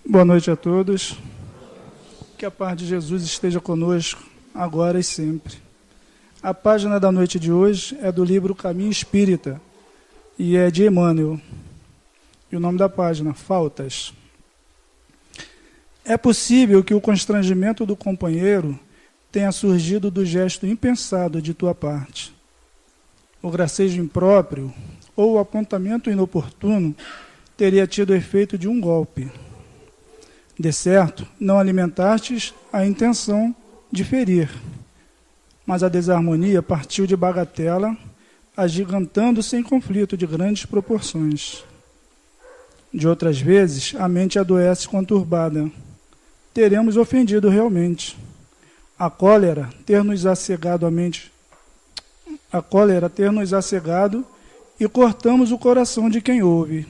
Boa noite a todos. Que a paz de Jesus esteja conosco, agora e sempre. A página da noite de hoje é do livro Caminho Espírita e é de Emmanuel. E o nome da página, Faltas. É possível que o constrangimento do companheiro tenha surgido do gesto impensado de tua parte. O gracejo impróprio ou o apontamento inoportuno teria tido o efeito de um golpe. De certo, não alimentastes a intenção de ferir, mas a desarmonia partiu de bagatela, agigantando-se em conflito de grandes proporções. De outras vezes, a mente adoece conturbada. Teremos ofendido realmente. A cólera ter-nos acegado e cortamos o coração de quem ouve.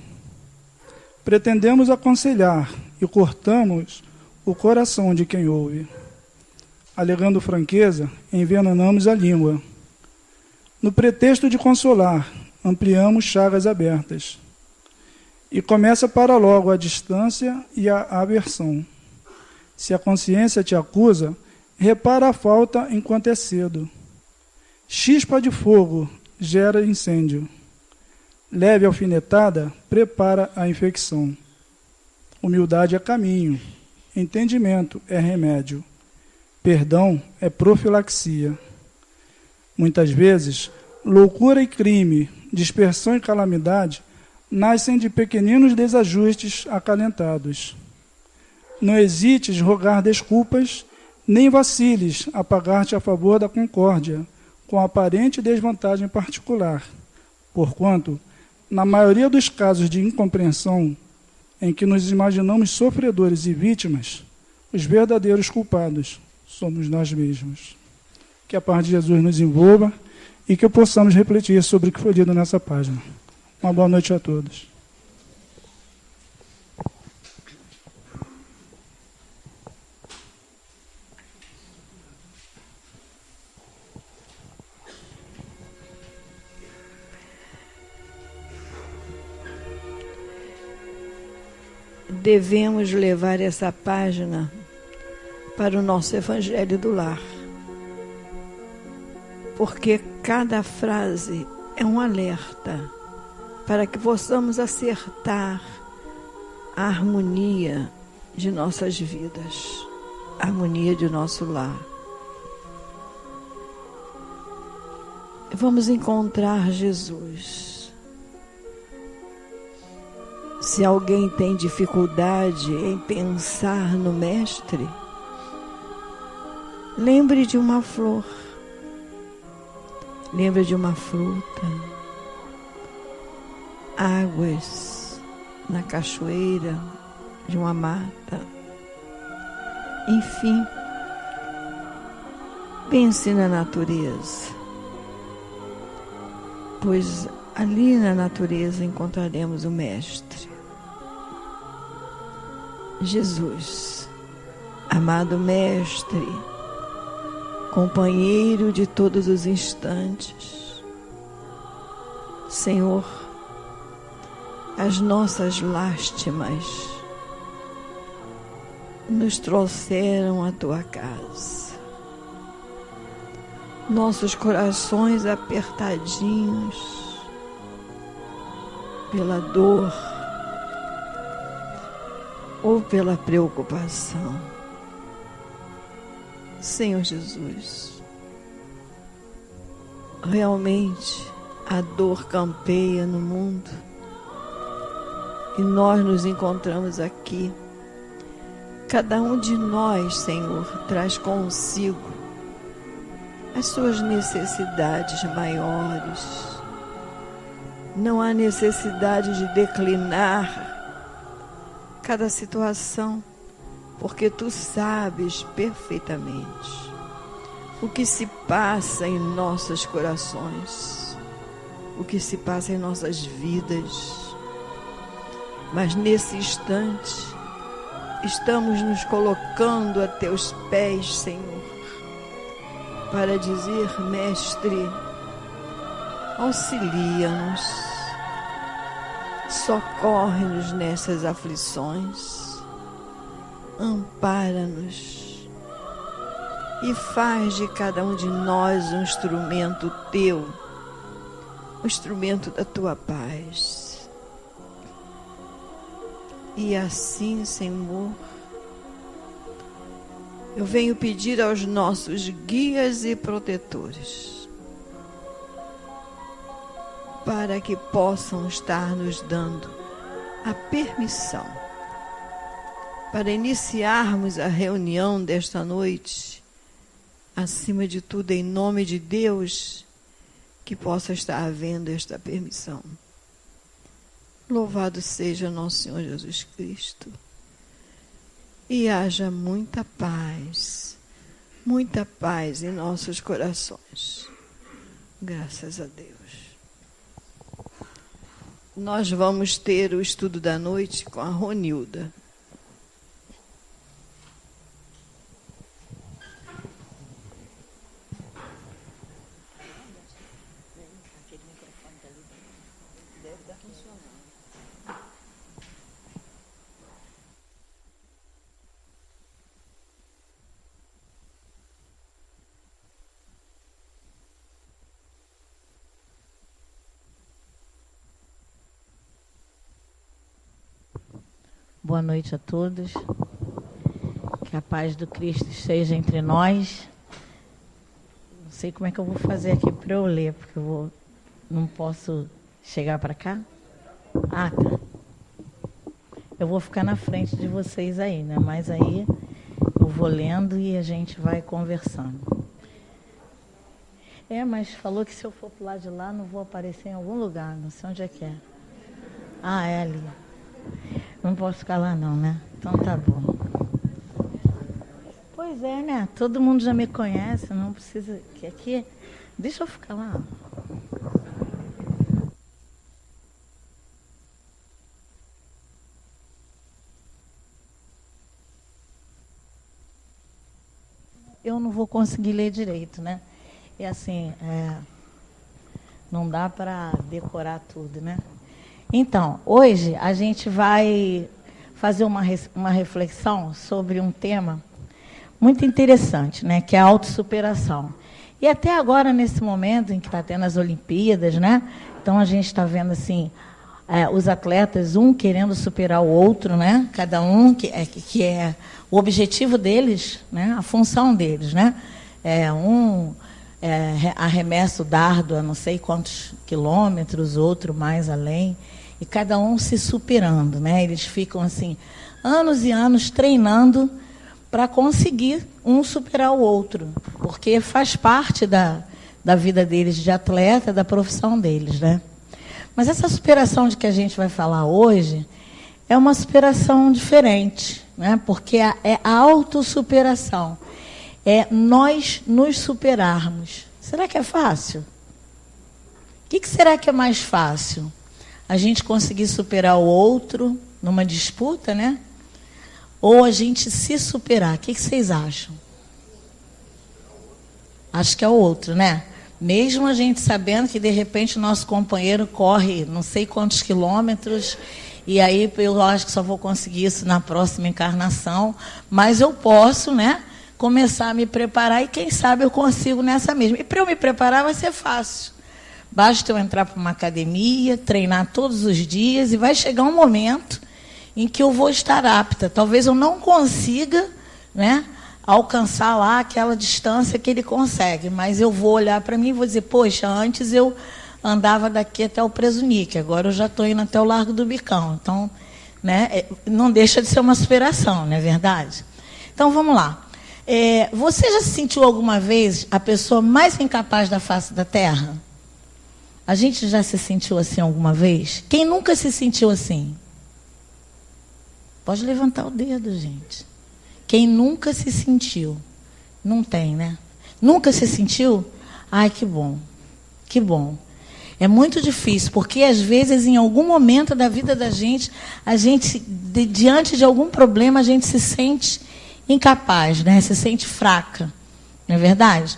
Pretendemos aconselhar e cortamos o coração de quem ouve. Alegando franqueza, envenenamos a língua. No pretexto de consolar, ampliamos chagas abertas. E começa para logo a distância e a aversão. Se a consciência te acusa, repara a falta enquanto é cedo. Chispa de fogo gera incêndio. Leve alfinetada prepara a infecção. Humildade é caminho, entendimento é remédio, perdão é profilaxia. Muitas vezes, loucura e crime, dispersão e calamidade nascem de pequeninos desajustes acalentados. Não hesites rogar desculpas, nem vaciles a pagar-te a favor da concórdia, com aparente desvantagem particular, porquanto, na maioria dos casos de incompreensão, em que nos imaginamos sofredores e vítimas, os verdadeiros culpados somos nós mesmos. Que a paz de Jesus nos envolva e que possamos refletir sobre o que foi dito nessa página. Uma boa noite a todos. Devemos levar essa página para o nosso Evangelho do Lar, porque cada frase é um alerta para que possamos acertar a harmonia de nossas vidas, a harmonia de nosso lar. Vamos encontrar Jesus. Se alguém tem dificuldade em pensar no Mestre, lembre de uma flor, lembre de uma fruta, águas na cachoeira, de uma mata. Enfim, pense na natureza, pois ali na natureza encontraremos o Mestre. Jesus, amado Mestre, companheiro de todos os instantes, Senhor, as nossas lástimas nos trouxeram à Tua casa, nossos corações apertadinhos pela dor ou pela preocupação. Senhor Jesus, realmente a dor campeia no mundo e nós nos encontramos aqui. Cada um de nós, Senhor, traz consigo as suas necessidades maiores. Não há necessidade de declinar cada situação, porque Tu sabes perfeitamente o que se passa em nossos corações, o que se passa em nossas vidas. Mas nesse instante, estamos nos colocando a Teus pés, Senhor, para dizer: Mestre, auxilia-nos, socorre-nos nessas aflições, ampara-nos e faz de cada um de nós um instrumento teu, um instrumento da tua paz. E assim, Senhor, eu venho pedir aos nossos guias e protetores para que possam estar nos dando a permissão para iniciarmos a reunião desta noite, acima de tudo, em nome de Deus, que possa estar havendo esta permissão. Louvado seja nosso Senhor Jesus Cristo. E haja muita paz em nossos corações. Graças a Deus. Nós vamos ter o estudo da noite com a Ronilda. Boa noite a todos. Que a paz do Cristo esteja entre nós. Não sei como é que eu vou fazer aqui para eu ler, porque não posso chegar para cá. Ah, tá. Eu vou ficar na frente de vocês aí, né? Mas aí eu vou lendo e a gente vai conversando. Mas falou que se eu for para o lado de lá, não vou aparecer em algum lugar, não sei onde é que é. Ah, é ali. Não posso ficar lá não, né? Então tá bom. Pois é, né? Todo mundo já me conhece, não precisa... que aqui... Deixa eu ficar lá. Eu não vou conseguir ler direito, né? E assim, não dá para decorar tudo, né? Então, hoje a gente vai fazer uma reflexão sobre um tema muito interessante, né, que é a autossuperação. E até agora, nesse momento em que está tendo as Olimpíadas, né, então a gente está vendo assim, os atletas, um querendo superar o outro, né, cada um que é o objetivo deles, né, a função deles, né, arremessa o dardo a não sei quantos quilômetros, outro mais além. E cada um se superando, né? Eles ficam assim, anos e anos treinando para conseguir um superar o outro, porque faz parte da vida deles de atleta, da profissão deles, né? Mas essa superação de que a gente vai falar hoje é uma superação diferente, né? Porque é a autossuperação, é nós nos superarmos. Será que é fácil? O que será que é mais fácil? A gente conseguir superar o outro numa disputa, né? Ou a gente se superar? O que vocês acham? Acho que é o outro, né? Mesmo a gente sabendo que, de repente, o nosso companheiro corre não sei quantos quilômetros, e aí eu acho que só vou conseguir isso na próxima encarnação, mas eu posso, né, começar a me preparar e, quem sabe, eu consigo nessa mesma. E para eu me preparar vai ser fácil. Basta eu entrar para uma academia, treinar todos os dias, e vai chegar um momento em que eu vou estar apta. Talvez eu não consiga, né, alcançar lá aquela distância que ele consegue, mas eu vou olhar para mim e vou dizer, poxa, antes eu andava daqui até o Presunique, agora eu já estou indo até o Largo do Bicão. Então, né, não deixa de ser uma superação, não é verdade? Então, vamos lá. Você já se sentiu alguma vez a pessoa mais incapaz da face da Terra? A gente já se sentiu assim alguma vez? Quem nunca se sentiu assim? Pode levantar o dedo, gente. Quem nunca se sentiu? Não tem, né? Nunca se sentiu? Ai, que bom. Que bom. É muito difícil, porque às vezes, em algum momento da vida da gente, diante de algum problema, a gente se sente incapaz, né? Se sente fraca. Não é verdade?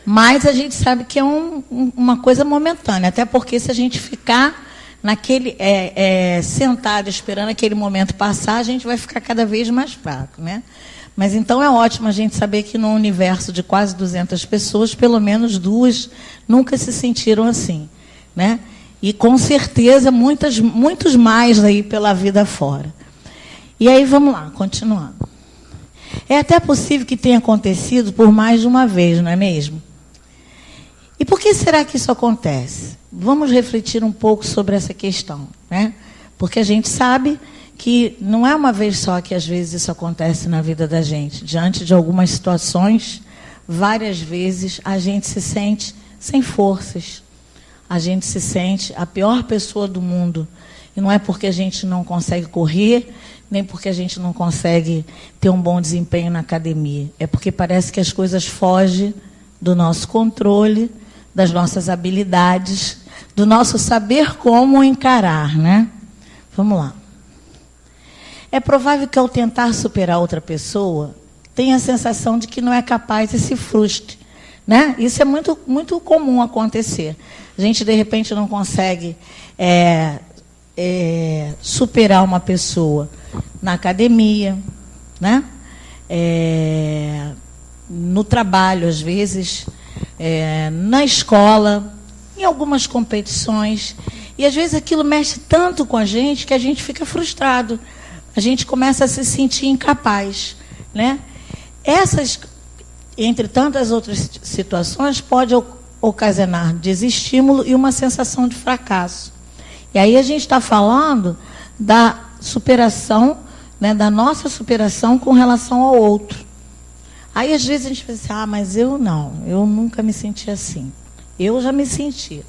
Mas a gente sabe que é uma coisa momentânea, até porque se a gente ficar, sentado esperando aquele momento passar, a gente vai ficar cada vez mais fraco, né? Mas então é ótimo a gente saber que no universo de quase 200 pessoas, pelo menos 2 nunca se sentiram assim, né? E com certeza muitos mais aí pela vida fora. E aí vamos lá, continuando. É até possível que tenha acontecido por mais de uma vez, não é mesmo? E por que será que isso acontece? Vamos refletir um pouco sobre essa questão, né? Porque a gente sabe que não é uma vez só que às vezes isso acontece na vida da gente. Diante de algumas situações, várias vezes a gente se sente sem forças. A gente se sente a pior pessoa do mundo. E não é porque a gente não consegue correr, nem porque a gente não consegue ter um bom desempenho na academia. É porque parece que as coisas fogem do nosso controle, das nossas habilidades, do nosso saber como encarar, né? Vamos lá. É provável que ao tentar superar outra pessoa, tenha a sensação de que não é capaz e se frustre, né? Isso é muito, muito comum acontecer. A gente, de repente, não consegue superar uma pessoa na academia, né? No trabalho, às vezes, na escola, em algumas competições. E, às vezes, aquilo mexe tanto com a gente que a gente fica frustrado. A gente começa a se sentir incapaz, né? Essas, entre tantas outras situações, pode ocasionar desestímulo e uma sensação de fracasso. E aí a gente está falando da superação, né, da nossa superação com relação ao outro. Aí às vezes a gente pensa, mas eu nunca me senti assim. Eu já me senti.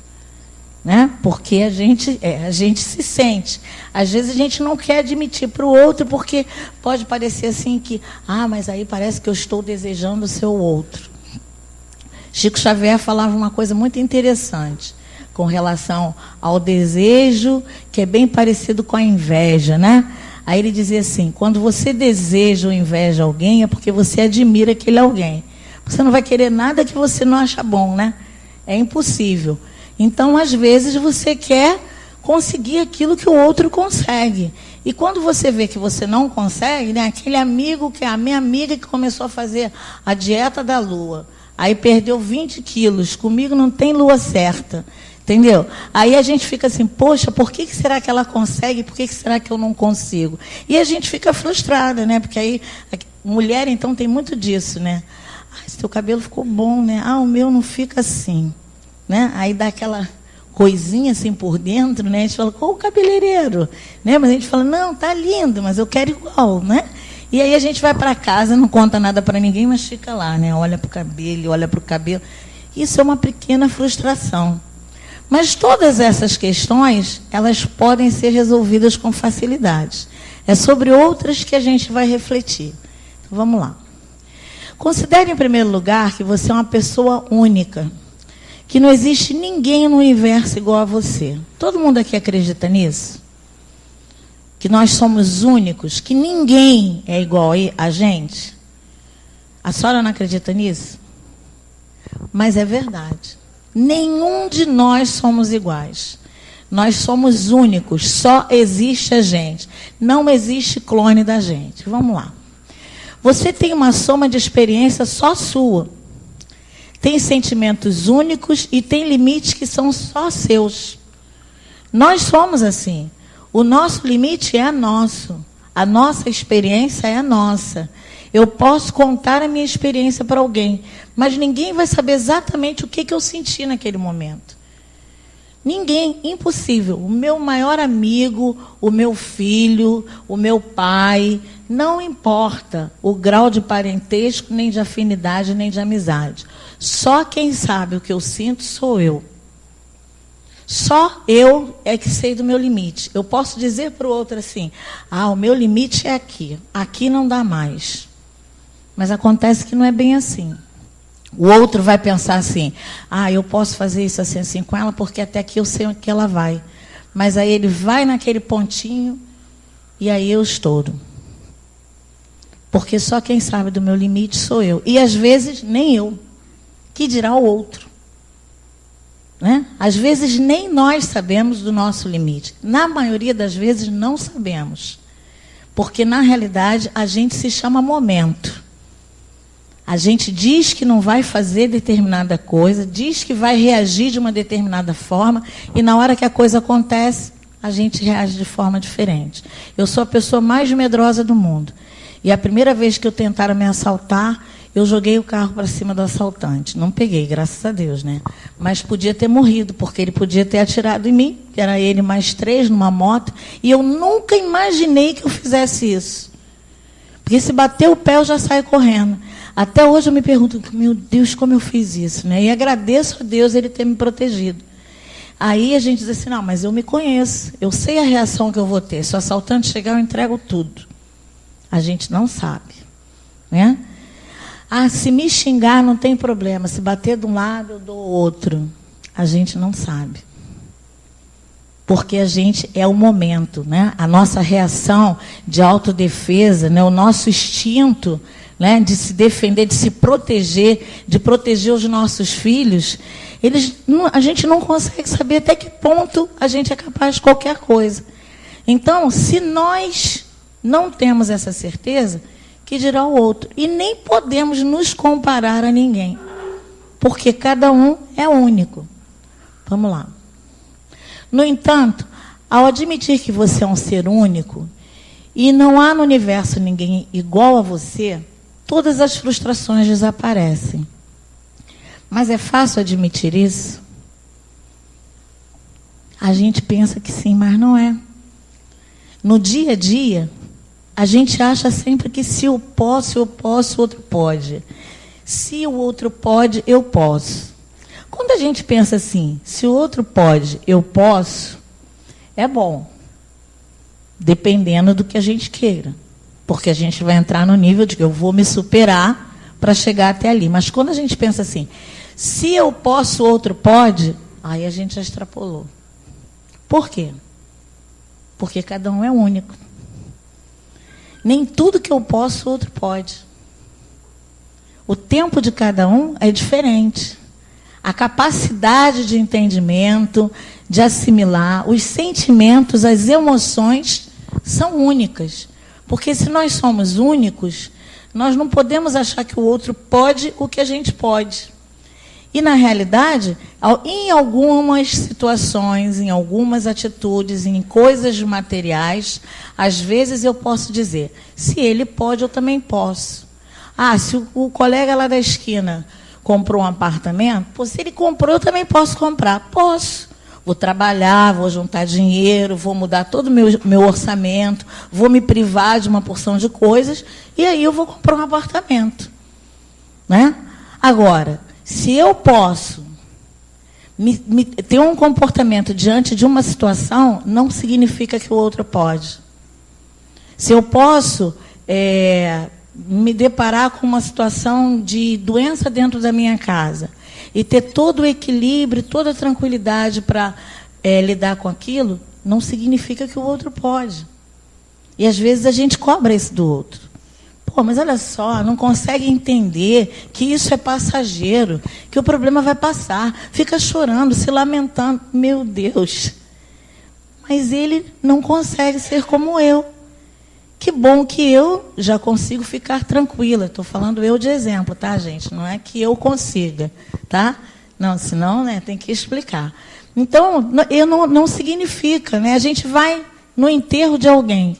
Né? Porque a gente se sente. Às vezes a gente não quer admitir para o outro, porque pode parecer assim que, mas aí parece que eu estou desejando ser o outro. Chico Xavier falava uma coisa muito interessante com relação ao desejo, que é bem parecido com a inveja, né? Aí ele dizia assim, quando você deseja ou inveja alguém, é porque você admira aquele alguém. Você não vai querer nada que você não acha bom, né? É impossível. Então, às vezes, você quer conseguir aquilo que o outro consegue. E quando você vê que você não consegue, né, aquele amigo, que é a minha amiga que começou a fazer a dieta da lua, aí perdeu 20 quilos, comigo não tem lua certa, entendeu? Aí a gente fica assim, poxa, por que será que ela consegue, por que será que eu não consigo? E a gente fica frustrada, né? Porque aí, mulher, então, tem muito disso, né? Seu cabelo ficou bom, né? O meu não fica assim. Né? Aí dá aquela coisinha assim por dentro, né? A gente fala, qual o cabeleireiro? Né? Mas a gente fala, não, tá lindo, mas eu quero igual, né? E aí a gente vai para casa, não conta nada para ninguém, mas fica lá, né? Olha para o cabelo, olha para o cabelo. Isso é uma pequena frustração. Mas todas essas questões, elas podem ser resolvidas com facilidade. É sobre outras que a gente vai refletir. Então, vamos lá. Considere, em primeiro lugar, que você é uma pessoa única. Que não existe ninguém no universo igual a você. Todo mundo aqui acredita nisso? Que nós somos únicos, que ninguém é igual a gente? A senhora não acredita nisso? Mas é verdade. Nenhum de nós somos iguais. Nós somos únicos, só existe a gente. Não existe clone da gente. Vamos lá. Você tem uma soma de experiência só sua. Tem sentimentos únicos e tem limites que são só seus. Nós somos assim. O nosso limite é nosso. A nossa experiência é nossa. Eu posso contar a minha experiência para alguém, mas ninguém vai saber exatamente o que eu senti naquele momento. Ninguém, impossível. O meu maior amigo, o meu filho, o meu pai, não importa o grau de parentesco, nem de afinidade, nem de amizade. Só quem sabe o que eu sinto sou eu. Só eu é que sei do meu limite. Eu posso dizer para o outro assim, o meu limite é aqui. Aqui não dá mais. Mas acontece que não é bem assim. O outro vai pensar assim, eu posso fazer isso assim com ela, porque até aqui eu sei onde que ela vai. Mas aí ele vai naquele pontinho e aí eu estouro. Porque só quem sabe do meu limite sou eu. E às vezes nem eu. Que dirá o outro. né? Às vezes nem nós sabemos do nosso limite. Na maioria das vezes não sabemos. Porque, na realidade, a gente se chama momento. A gente diz que não vai fazer determinada coisa, diz que vai reagir de uma determinada forma, e na hora que a coisa acontece, a gente reage de forma diferente. Eu sou a pessoa mais medrosa do mundo. E a primeira vez que tentaram me assaltar, eu joguei o carro para cima do assaltante. Não peguei, graças a Deus, né? Mas podia ter morrido, porque ele podia ter atirado em mim, que era ele mais 3 numa moto, e eu nunca imaginei que eu fizesse isso. Porque se bater o pé, eu já saio correndo. Até hoje eu me pergunto, meu Deus, como eu fiz isso, né? E agradeço a Deus ele ter me protegido. Aí a gente diz assim, não, mas eu me conheço, eu sei a reação que eu vou ter. Se o assaltante chegar, eu entrego tudo. A gente não sabe, né? Ah, se me xingar não tem problema, se bater de um lado eu dou outro. A gente não sabe. Porque a gente é o momento, né? A nossa reação de autodefesa, né? O nosso instinto, né? De se defender, de se proteger, de proteger os nossos filhos, a gente não consegue saber até que ponto a gente é capaz de qualquer coisa. Então, se nós não temos essa certeza, que dirá o outro? E nem podemos nos comparar a ninguém, porque cada um é único. Vamos lá. No entanto, ao admitir que você é um ser único, e não há no universo ninguém igual a você, todas as frustrações desaparecem. Mas é fácil admitir isso? A gente pensa que sim, mas não é. No dia a dia, a gente acha sempre que se eu posso, o outro pode. Se o outro pode, eu posso. Quando a gente pensa assim, se o outro pode, eu posso, é bom. Dependendo do que a gente queira. Porque a gente vai entrar no nível de que eu vou me superar para chegar até ali. Mas quando a gente pensa assim, se eu posso, o outro pode, aí a gente já extrapolou. Por quê? Porque cada um é único. Nem tudo que eu posso, o outro pode. O tempo de cada um é diferente. A capacidade de entendimento, de assimilar, os sentimentos, as emoções são únicas. Porque se nós somos únicos, nós não podemos achar que o outro pode o que a gente pode. E, na realidade, em algumas situações, em algumas atitudes, em coisas materiais, às vezes eu posso dizer, se ele pode, eu também posso. Ah, se o colega lá da esquina comprou um apartamento, pô, se ele comprou, eu também posso comprar. Posso. Vou trabalhar, vou juntar dinheiro, vou mudar todo o meu orçamento, vou me privar de uma porção de coisas, e aí eu vou comprar um apartamento. Né? Agora, se eu posso ter um comportamento diante de uma situação, não significa que o outro pode. Se eu posso me deparar com uma situação de doença dentro da minha casa e ter todo o equilíbrio, toda a tranquilidade para lidar com aquilo, não significa que o outro pode. E às vezes a gente cobra isso do outro. Pô, mas olha só, não consegue entender que isso é passageiro, que o problema vai passar. Fica chorando, se lamentando. Meu Deus. Mas ele não consegue ser como eu. Que bom que eu já consigo ficar tranquila. Estou falando eu de exemplo, tá, gente? Não é que eu consiga, tá? Não, senão, né, tem que explicar. Então, não significa, né? A gente vai no enterro de alguém.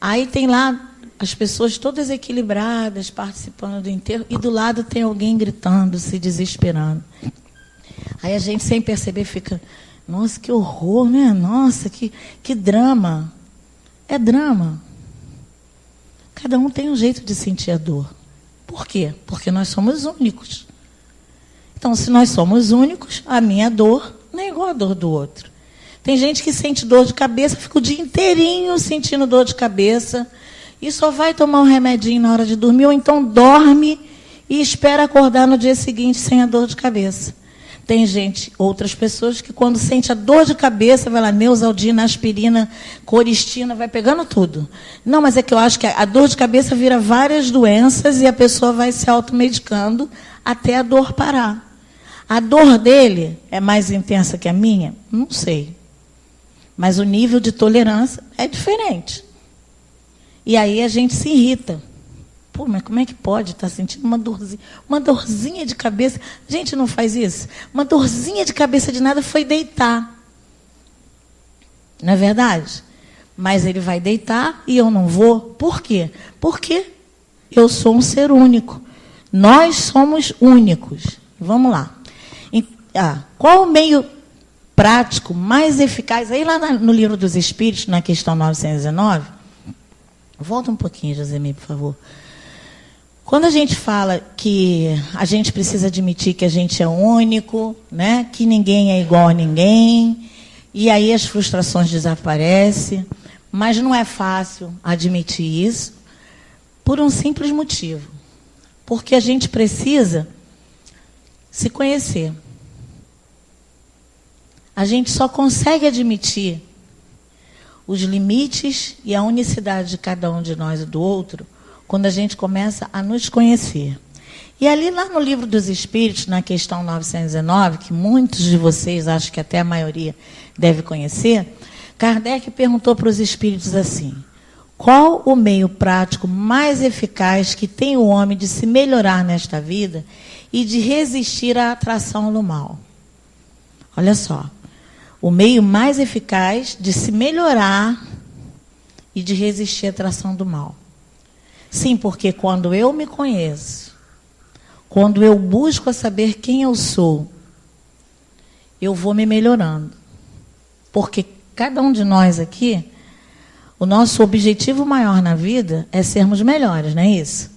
Aí tem lá as pessoas todas equilibradas, participando do enterro, e do lado tem alguém gritando, se desesperando. Aí a gente, sem perceber, fica, nossa, que horror, né? Nossa, que drama. É drama. Cada um tem um jeito de sentir a dor. Por quê? Porque nós somos únicos. Então, se nós somos únicos, a minha dor não é igual à dor do outro. Tem gente que sente dor de cabeça, fica o dia inteirinho sentindo dor de cabeça, e só vai tomar um remedinho na hora de dormir, ou então dorme e espera acordar no dia seguinte sem a dor de cabeça. Tem gente, outras pessoas, que quando sente a dor de cabeça, vai lá, Neosaldina, aspirina, coristina, vai pegando tudo. Não, mas é que eu acho que a dor de cabeça vira várias doenças e a pessoa vai se automedicando até a dor parar. A dor dele é mais intensa que a minha? Não sei. Mas o nível de tolerância é diferente. E aí a gente se irrita. Pô, mas como é que pode estar sentindo uma dorzinha de cabeça? A gente não faz isso? Uma dorzinha de cabeça de nada foi deitar. Não é verdade? Mas ele vai deitar e eu não vou. Por quê? Porque eu sou um ser único. Nós somos únicos. Vamos lá. Qual o meio prático mais eficaz? Aí lá no Livro dos Espíritos, na questão 919, volta um pouquinho, Josemir, por favor. Quando a gente fala que a gente precisa admitir que a gente é único, né, que ninguém é igual a ninguém, e aí as frustrações desaparecem, mas não é fácil admitir isso por um simples motivo. Porque a gente precisa se conhecer. A gente só consegue admitir os limites e a unicidade de cada um de nós e do outro quando a gente começa a nos conhecer. E ali lá no Livro dos Espíritos, na questão 919, que muitos de vocês, acho que até a maioria deve conhecer, Kardec perguntou para os espíritos assim: qual o meio prático mais eficaz que tem o homem de se melhorar nesta vida e de resistir à atração do mal? Olha só, o meio mais eficaz de se melhorar e de resistir à atração do mal. Sim, porque quando eu me conheço, quando eu busco a saber quem eu sou, eu vou me melhorando. Porque cada um de nós aqui, o nosso objetivo maior na vida é sermos melhores, não é isso?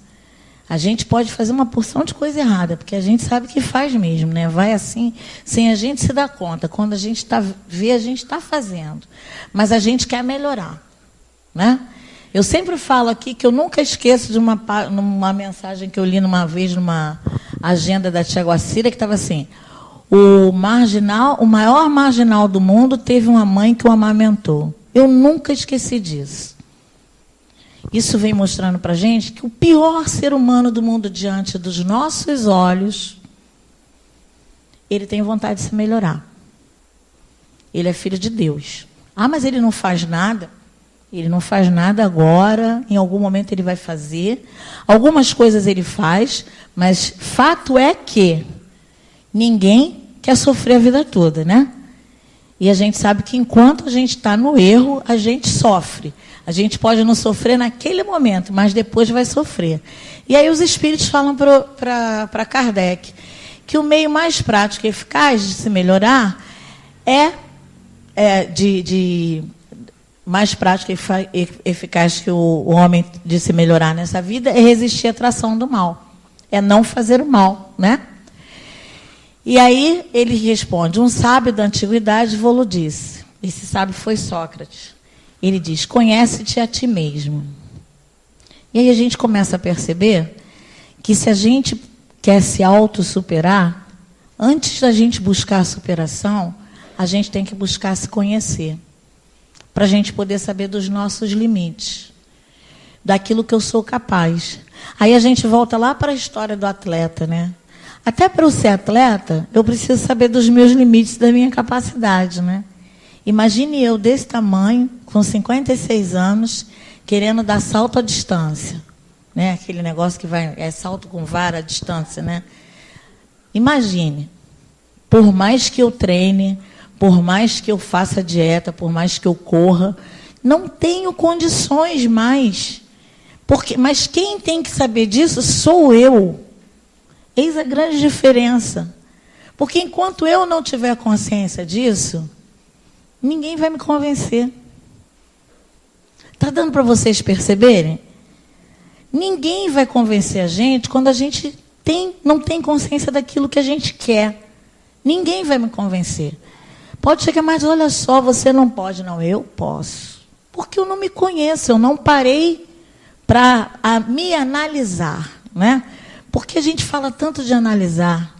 A gente pode fazer uma porção de coisa errada, porque a gente sabe que faz mesmo, né? Vai assim, sem a gente se dar conta. Quando a gente vê, a gente está fazendo. Mas a gente quer melhorar, né? Eu sempre falo aqui que eu nunca esqueço de uma mensagem que eu li numa vez numa agenda da Tia Guacira, que estava assim: o maior marginal do mundo teve uma mãe que o amamentou. Eu nunca esqueci disso. Isso vem mostrando para a gente que o pior ser humano do mundo diante dos nossos olhos, ele tem vontade de se melhorar. Ele é filho de Deus. Ah, mas ele não faz nada. Ele não faz nada agora, em algum momento ele vai fazer. Algumas coisas ele faz, mas fato é que ninguém quer sofrer a vida toda, né? E a gente sabe que enquanto a gente está no erro, a gente sofre. A gente pode não sofrer naquele momento, mas depois vai sofrer. E aí os espíritos falam para Kardec que o meio mais prático e eficaz de se melhorar mais prático e eficaz que o homem de se melhorar nessa vida é resistir à atração do mal. É não fazer o mal, né? E aí ele responde: um sábio da antiguidade vô-lo disse. Esse sábio foi Sócrates. Ele diz: conhece-te a ti mesmo. E aí a gente começa a perceber que se a gente quer se autossuperar, antes da gente buscar a superação, a gente tem que buscar se conhecer. Para a gente poder saber dos nossos limites, daquilo que eu sou capaz. Aí a gente volta lá para a história do atleta, né? Até para eu ser atleta, eu preciso saber dos meus limites, da minha capacidade, né? Imagine eu desse tamanho, com 56 anos, querendo dar salto à distância, né? Aquele negócio que é salto com vara à distância, né? Imagine, por mais que eu treine, por mais que eu faça dieta, por mais que eu corra, não tenho condições mais. Mas quem tem que saber disso sou eu. Eis a grande diferença. Porque enquanto eu não tiver consciência disso, ninguém vai me convencer. Está dando para vocês perceberem? Ninguém vai convencer a gente quando a gente não tem consciência daquilo que a gente quer. Ninguém vai me convencer. Pode chegar, mas olha só, você não pode. Não, eu posso. Porque eu não me conheço, eu não parei para me analisar, né? Porque a gente fala tanto de analisar,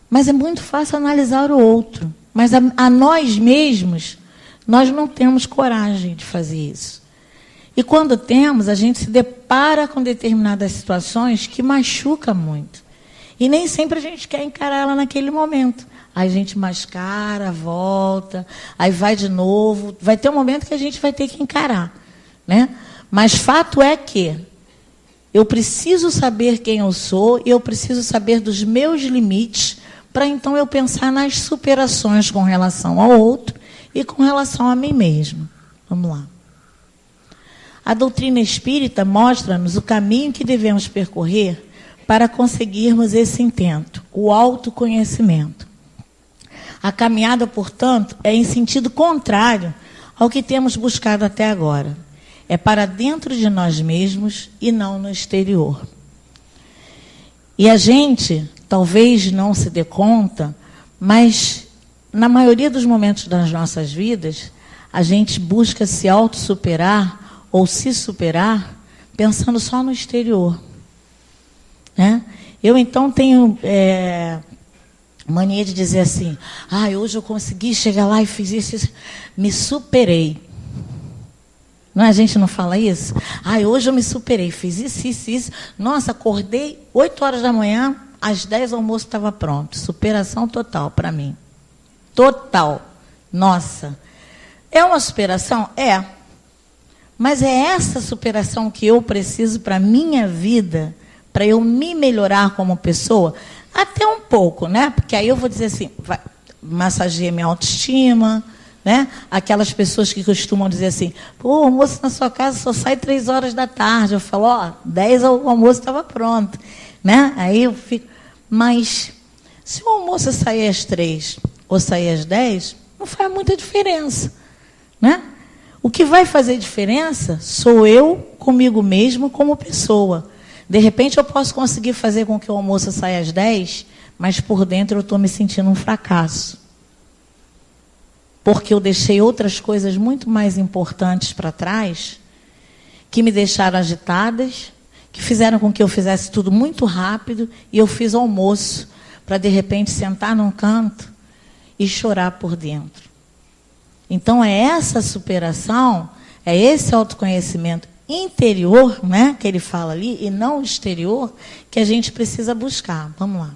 mas é muito fácil analisar o outro. Mas a nós mesmos, nós não temos coragem de fazer isso. E quando temos, a gente se depara com determinadas situações que machucam muito. E nem sempre a gente quer encarar ela naquele momento. Aí a gente mascara, volta, aí vai de novo. Vai ter um momento que a gente vai ter que encarar, né? Mas fato é que eu preciso saber quem eu sou e eu preciso saber dos meus limites para então eu pensar nas superações com relação ao outro e com relação a mim mesmo. Vamos lá. A doutrina espírita mostra-nos o caminho que devemos percorrer para conseguirmos esse intento, o autoconhecimento. A caminhada, portanto, é em sentido contrário ao que temos buscado até agora. É para dentro de nós mesmos e não no exterior. E a gente, talvez não se dê conta, mas na maioria dos momentos das nossas vidas, a gente busca se autossuperar ou se superar pensando só no exterior. Né? Eu, então, tenho mania de dizer assim, hoje eu consegui chegar lá e fiz isso, me superei. Não, a gente não fala isso? Hoje eu me superei, fiz isso. Nossa, acordei 8 horas da manhã, às 10 o almoço estava pronto. Superação total para mim. Total. Nossa. É uma superação? É. Mas é essa superação que eu preciso para a minha vida, para eu me melhorar como pessoa? Até um pouco, né? Porque aí eu vou dizer assim, massageia minha autoestima, né? Aquelas pessoas que costumam dizer assim, o almoço na sua casa só sai 3 horas da tarde. Eu falo, 10 o almoço estava pronto, né? Aí eu fico, mas se o almoço sair às 3 ou sair às 10, não faz muita diferença, né? O que vai fazer diferença sou eu comigo mesmo como pessoa. De repente eu posso conseguir fazer com que o almoço saia às 10, mas por dentro eu estou me sentindo um fracasso. Porque eu deixei outras coisas muito mais importantes para trás, que me deixaram agitadas, que fizeram com que eu fizesse tudo muito rápido, e eu fiz almoço para, de repente, sentar num canto e chorar por dentro. Então, é essa superação, é esse autoconhecimento interior, né, que ele fala ali, e não exterior, que a gente precisa buscar. Vamos lá.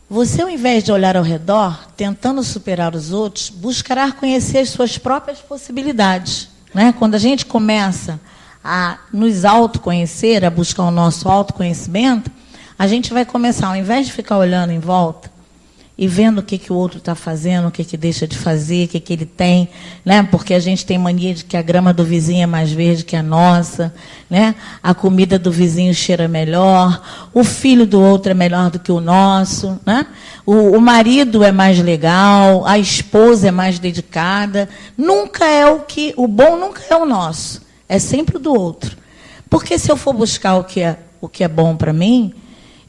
Você, ao invés de olhar ao redor, tentando superar os outros, buscará conhecer as suas próprias possibilidades. Né? Quando a gente começa a nos autoconhecer, a buscar o nosso autoconhecimento, a gente vai começar, ao invés de ficar olhando em volta e vendo o que o outro está fazendo, o que deixa de fazer, o que ele tem, né? Porque a gente tem mania de que a grama do vizinho é mais verde que a nossa, né? A comida do vizinho cheira melhor, o filho do outro é melhor do que o nosso, né? O marido é mais legal, a esposa é mais dedicada. Nunca é o bom nunca é o nosso, é sempre o do outro. Porque se eu for buscar o que é bom para mim,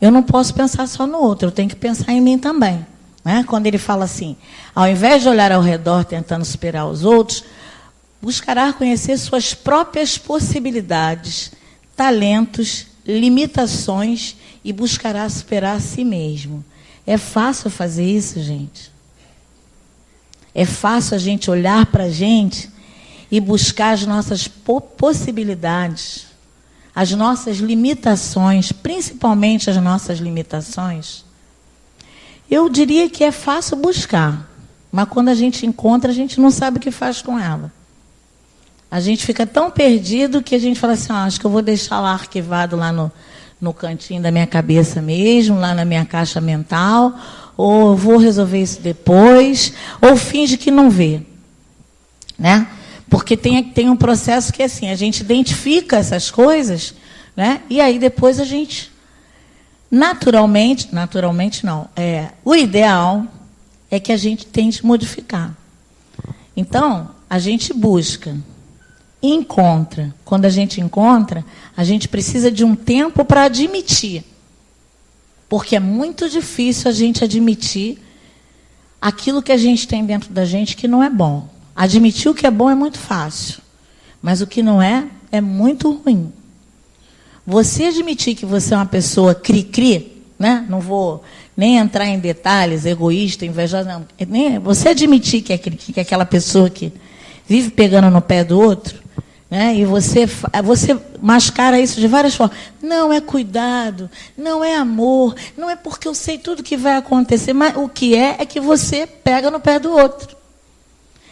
eu não posso pensar só no outro, eu tenho que pensar em mim também. Né? Quando ele fala assim, ao invés de olhar ao redor tentando superar os outros, buscará conhecer suas próprias possibilidades, talentos, limitações e buscará superar a si mesmo. É fácil fazer isso, gente? É fácil a gente olhar para a gente e buscar as nossas possibilidades, as nossas limitações, principalmente as nossas limitações? Eu diria que é fácil buscar, mas quando a gente encontra, a gente não sabe o que faz com ela. A gente fica tão perdido que a gente fala assim, acho que eu vou deixar lá arquivado lá no cantinho da minha cabeça mesmo, lá na minha caixa mental, ou eu vou resolver isso depois, ou finge que não vê. Né? Porque tem um processo que é assim, a gente identifica essas coisas, né? E aí depois a gente, naturalmente não, o ideal é que a gente tente modificar. Então, a gente busca, encontra. Quando a gente encontra, a gente precisa de um tempo para admitir. Porque é muito difícil a gente admitir aquilo que a gente tem dentro da gente que não é bom. Admitir o que é bom é muito fácil, mas o que não é muito ruim. Você admitir que você é uma pessoa cri-cri, né? Não vou nem entrar em detalhes, egoísta, invejosa, não. Você admitir que é cri-cri, que é aquela pessoa que vive pegando no pé do outro, né? E você mascara isso de várias formas. Não é cuidado, não é amor, não é porque eu sei tudo que vai acontecer, mas o que é que você pega no pé do outro.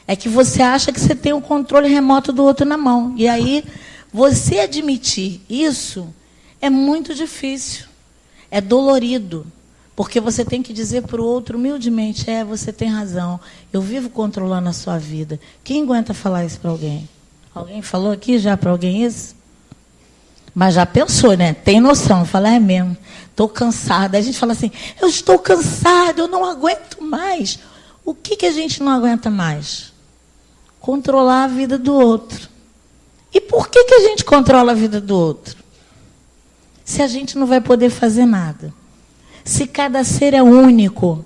É que você acha que você tem o controle remoto do outro na mão. E aí, você admitir isso é muito difícil. É dolorido. Porque você tem que dizer para o outro humildemente, você tem razão, eu vivo controlando a sua vida. Quem aguenta falar isso para alguém? Alguém falou aqui já para alguém isso? Mas já pensou, né? Tem noção. Fala, é mesmo, estou cansada. Aí a gente fala assim, eu estou cansada, eu não aguento mais. O que a gente não aguenta mais? Controlar a vida do outro. E por que a gente controla a vida do outro? Se a gente não vai poder fazer nada. Se cada ser é único.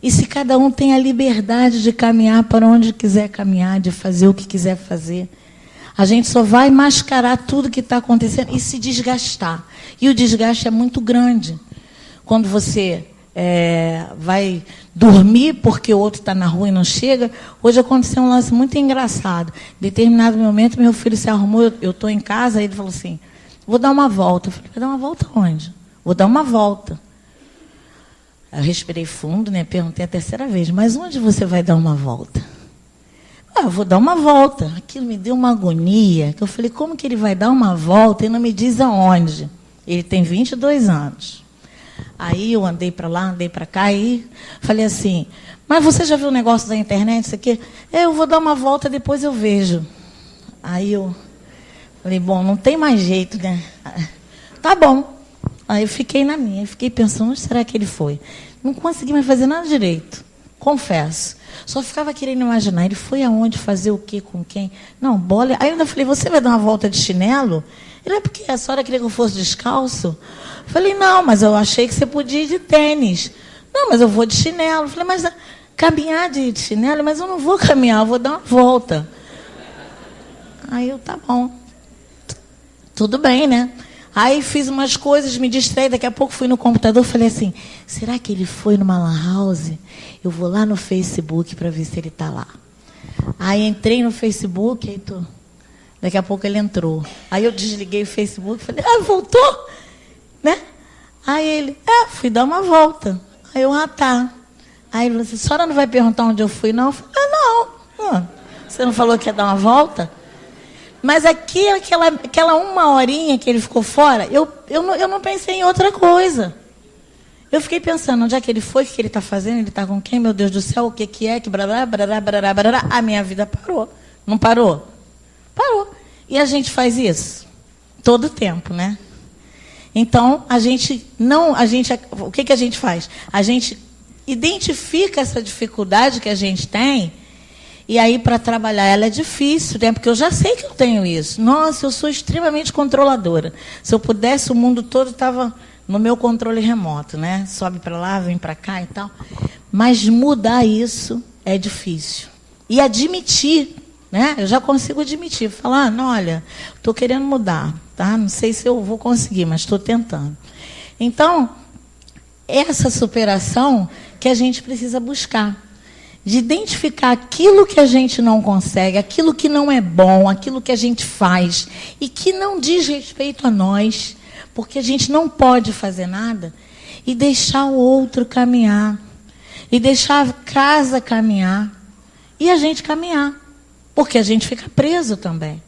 E se cada um tem a liberdade de caminhar para onde quiser caminhar, de fazer o que quiser fazer. A gente só vai mascarar tudo que está acontecendo e se desgastar. E o desgaste é muito grande. Quando você vai dormir porque o outro está na rua e não chega. Hoje aconteceu um lance muito engraçado. Em determinado momento, meu filho se arrumou, eu estou em casa, aí ele falou assim, vou dar uma volta. Eu falei, vai dar uma volta onde? Vou dar uma volta. Eu respirei fundo, né? Perguntei a terceira vez, mas onde você vai dar uma volta? Eu vou dar uma volta. Aquilo me deu uma agonia, que eu falei, como que ele vai dar uma volta e não me diz aonde? Ele tem 22 anos. Aí eu andei para lá, andei para cá e falei assim, mas você já viu o negócio da internet, isso aqui? Eu vou dar uma volta, depois eu vejo. Aí eu falei, bom, não tem mais jeito, né? Tá bom. Aí eu fiquei na minha, fiquei pensando, onde será que ele foi? Não consegui mais fazer nada direito, confesso. Só ficava querendo imaginar, ele foi aonde, fazer o quê, com quem? Não, bola. Aí eu ainda falei, você vai dar uma volta de chinelo? Ele, porque a senhora queria que eu fosse descalço? Falei, não, mas eu achei que você podia ir de tênis. Não, mas eu vou de chinelo. Falei, mas caminhar de chinelo? Mas eu não vou caminhar, eu vou dar uma volta. Aí eu, tá bom. Tudo bem, né? Aí fiz umas coisas, me distraí, daqui a pouco fui no computador, falei assim, será que ele foi numa lan house? Eu vou lá no Facebook para ver se ele está lá. Aí entrei no Facebook, aí daqui a pouco ele entrou. Aí eu desliguei o Facebook, falei, voltou? Né? Aí ele, fui dar uma volta. Aí eu, tá. Aí ele falou assim, a senhora não vai perguntar onde eu fui, não? Eu falei, não. Você não falou que ia dar uma volta? Mas aquela uma horinha que ele ficou fora, eu não pensei em outra coisa. Eu fiquei pensando, onde é que ele foi, o que ele está fazendo, ele está com quem, meu Deus do céu, o que é, que brará, a minha vida parou. Não parou? Parou. E a gente faz isso? Todo tempo, né? Então, o que a gente faz? A gente identifica essa dificuldade que a gente tem. E aí, para trabalhar ela é difícil, né? Porque eu já sei que eu tenho isso. Nossa, eu sou extremamente controladora. Se eu pudesse, o mundo todo estava no meu controle remoto, né? Sobe para lá, vem para cá e tal. Mas mudar isso é difícil. E admitir, né? Eu já consigo admitir. Falar, não, olha, estou querendo mudar, tá? Não sei se eu vou conseguir, mas estou tentando. Então, essa superação que a gente precisa buscar. De identificar aquilo que a gente não consegue, aquilo que não é bom, aquilo que a gente faz e que não diz respeito a nós, porque a gente não pode fazer nada, e deixar o outro caminhar, e deixar a casa caminhar, e a gente caminhar, porque a gente fica preso também.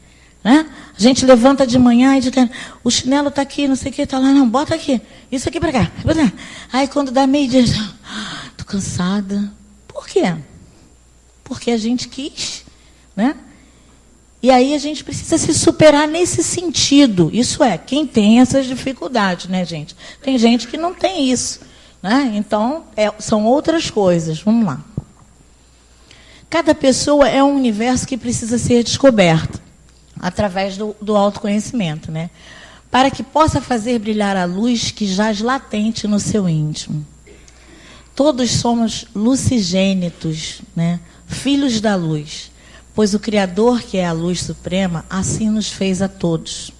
Né? A gente levanta de manhã e diz, o chinelo está aqui, não sei o que, está lá, não, bota aqui, isso aqui para cá. Aí quando dá meio-dia, estou cansada. Por quê? Porque a gente quis, né? E aí a gente precisa se superar nesse sentido. Isso é, quem tem essas dificuldades, né, gente? Tem gente que não tem isso, né? Então, são outras coisas. Vamos lá. Cada pessoa é um universo que precisa ser descoberto através do autoconhecimento, né? Para que possa fazer brilhar a luz que jaz latente no seu íntimo. Todos somos lucigênitos, né? Filhos da luz, pois o Criador, que é a luz suprema, assim nos fez a todos.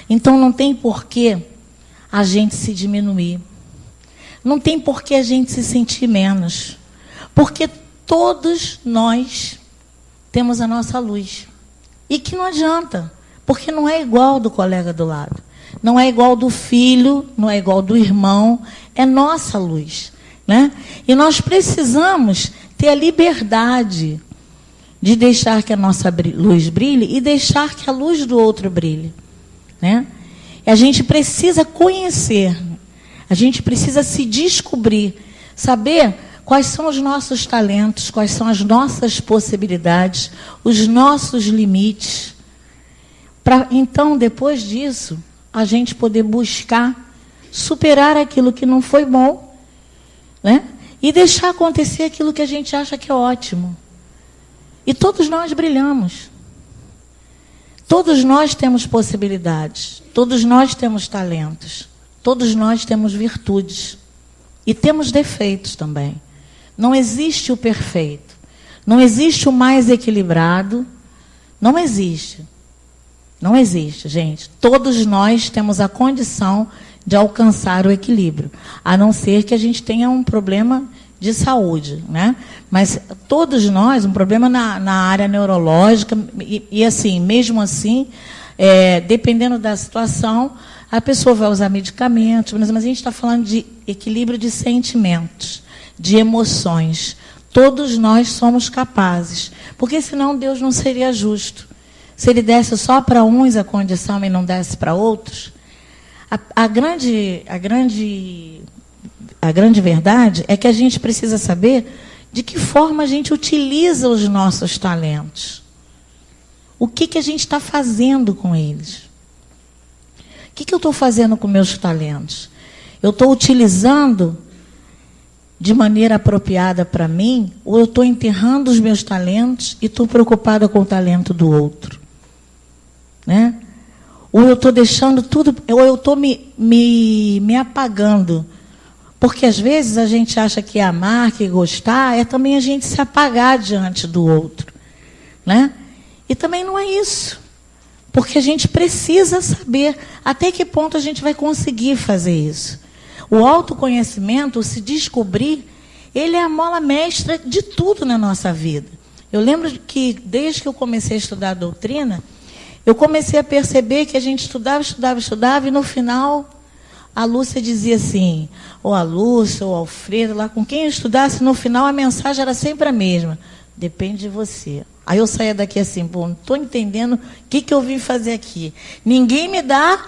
Então não tem porquê a gente se diminuir. Não tem porquê a gente se sentir menos. Porque todos nós temos a nossa luz. E que não adianta, porque não é igual do colega do lado. Não é igual do filho, não é igual do irmão, é nossa luz, né? E nós precisamos ter a liberdade de deixar que a nossa luz brilhe e deixar que a luz do outro brilhe, né? E a gente precisa conhecer, a gente precisa se descobrir, saber quais são os nossos talentos, quais são as nossas possibilidades, os nossos limites, para então, depois disso, a gente poder buscar superar aquilo que não foi bom, né? E deixar acontecer aquilo que a gente acha que é ótimo. E todos nós brilhamos. Todos nós temos possibilidades. Todos nós temos talentos. Todos nós temos virtudes. E temos defeitos também. Não existe o perfeito. Não existe o mais equilibrado. Não existe. Não existe, gente. Todos nós temos a condição de alcançar o equilíbrio. A não ser que a gente tenha um problema de saúde, né? Mas todos nós, um problema na área neurológica, e assim, mesmo assim, dependendo da situação, a pessoa vai usar medicamentos, mas a gente está falando de equilíbrio de sentimentos, de emoções. Todos nós somos capazes, porque senão Deus não seria justo. Se Ele desse só para uns a condição e não desse para outros, a grande verdade é que a gente precisa saber de que forma a gente utiliza os nossos talentos. O que a gente está fazendo com eles? O que eu estou fazendo com meus talentos? Eu estou utilizando de maneira apropriada para mim, ou eu estou enterrando os meus talentos e estou preocupada com o talento do outro? Né? Ou eu estou deixando tudo, ou eu estou me apagando. Porque às vezes a gente acha que amar, que gostar, é também a gente se apagar diante do outro, né? E também não é isso. Porque a gente precisa saber até que ponto a gente vai conseguir fazer isso. O autoconhecimento, o se descobrir, ele é a mola mestra de tudo na nossa vida. Eu lembro que desde que eu comecei a estudar a doutrina, eu comecei a perceber que a gente estudava, e no final a Lúcia dizia assim, ou a Lúcia, ou o Alfredo, lá com quem eu estudasse, no final a mensagem era sempre a mesma. Depende de você. Aí eu saía daqui assim, pô, não estou entendendo o que eu vim fazer aqui. Ninguém me dá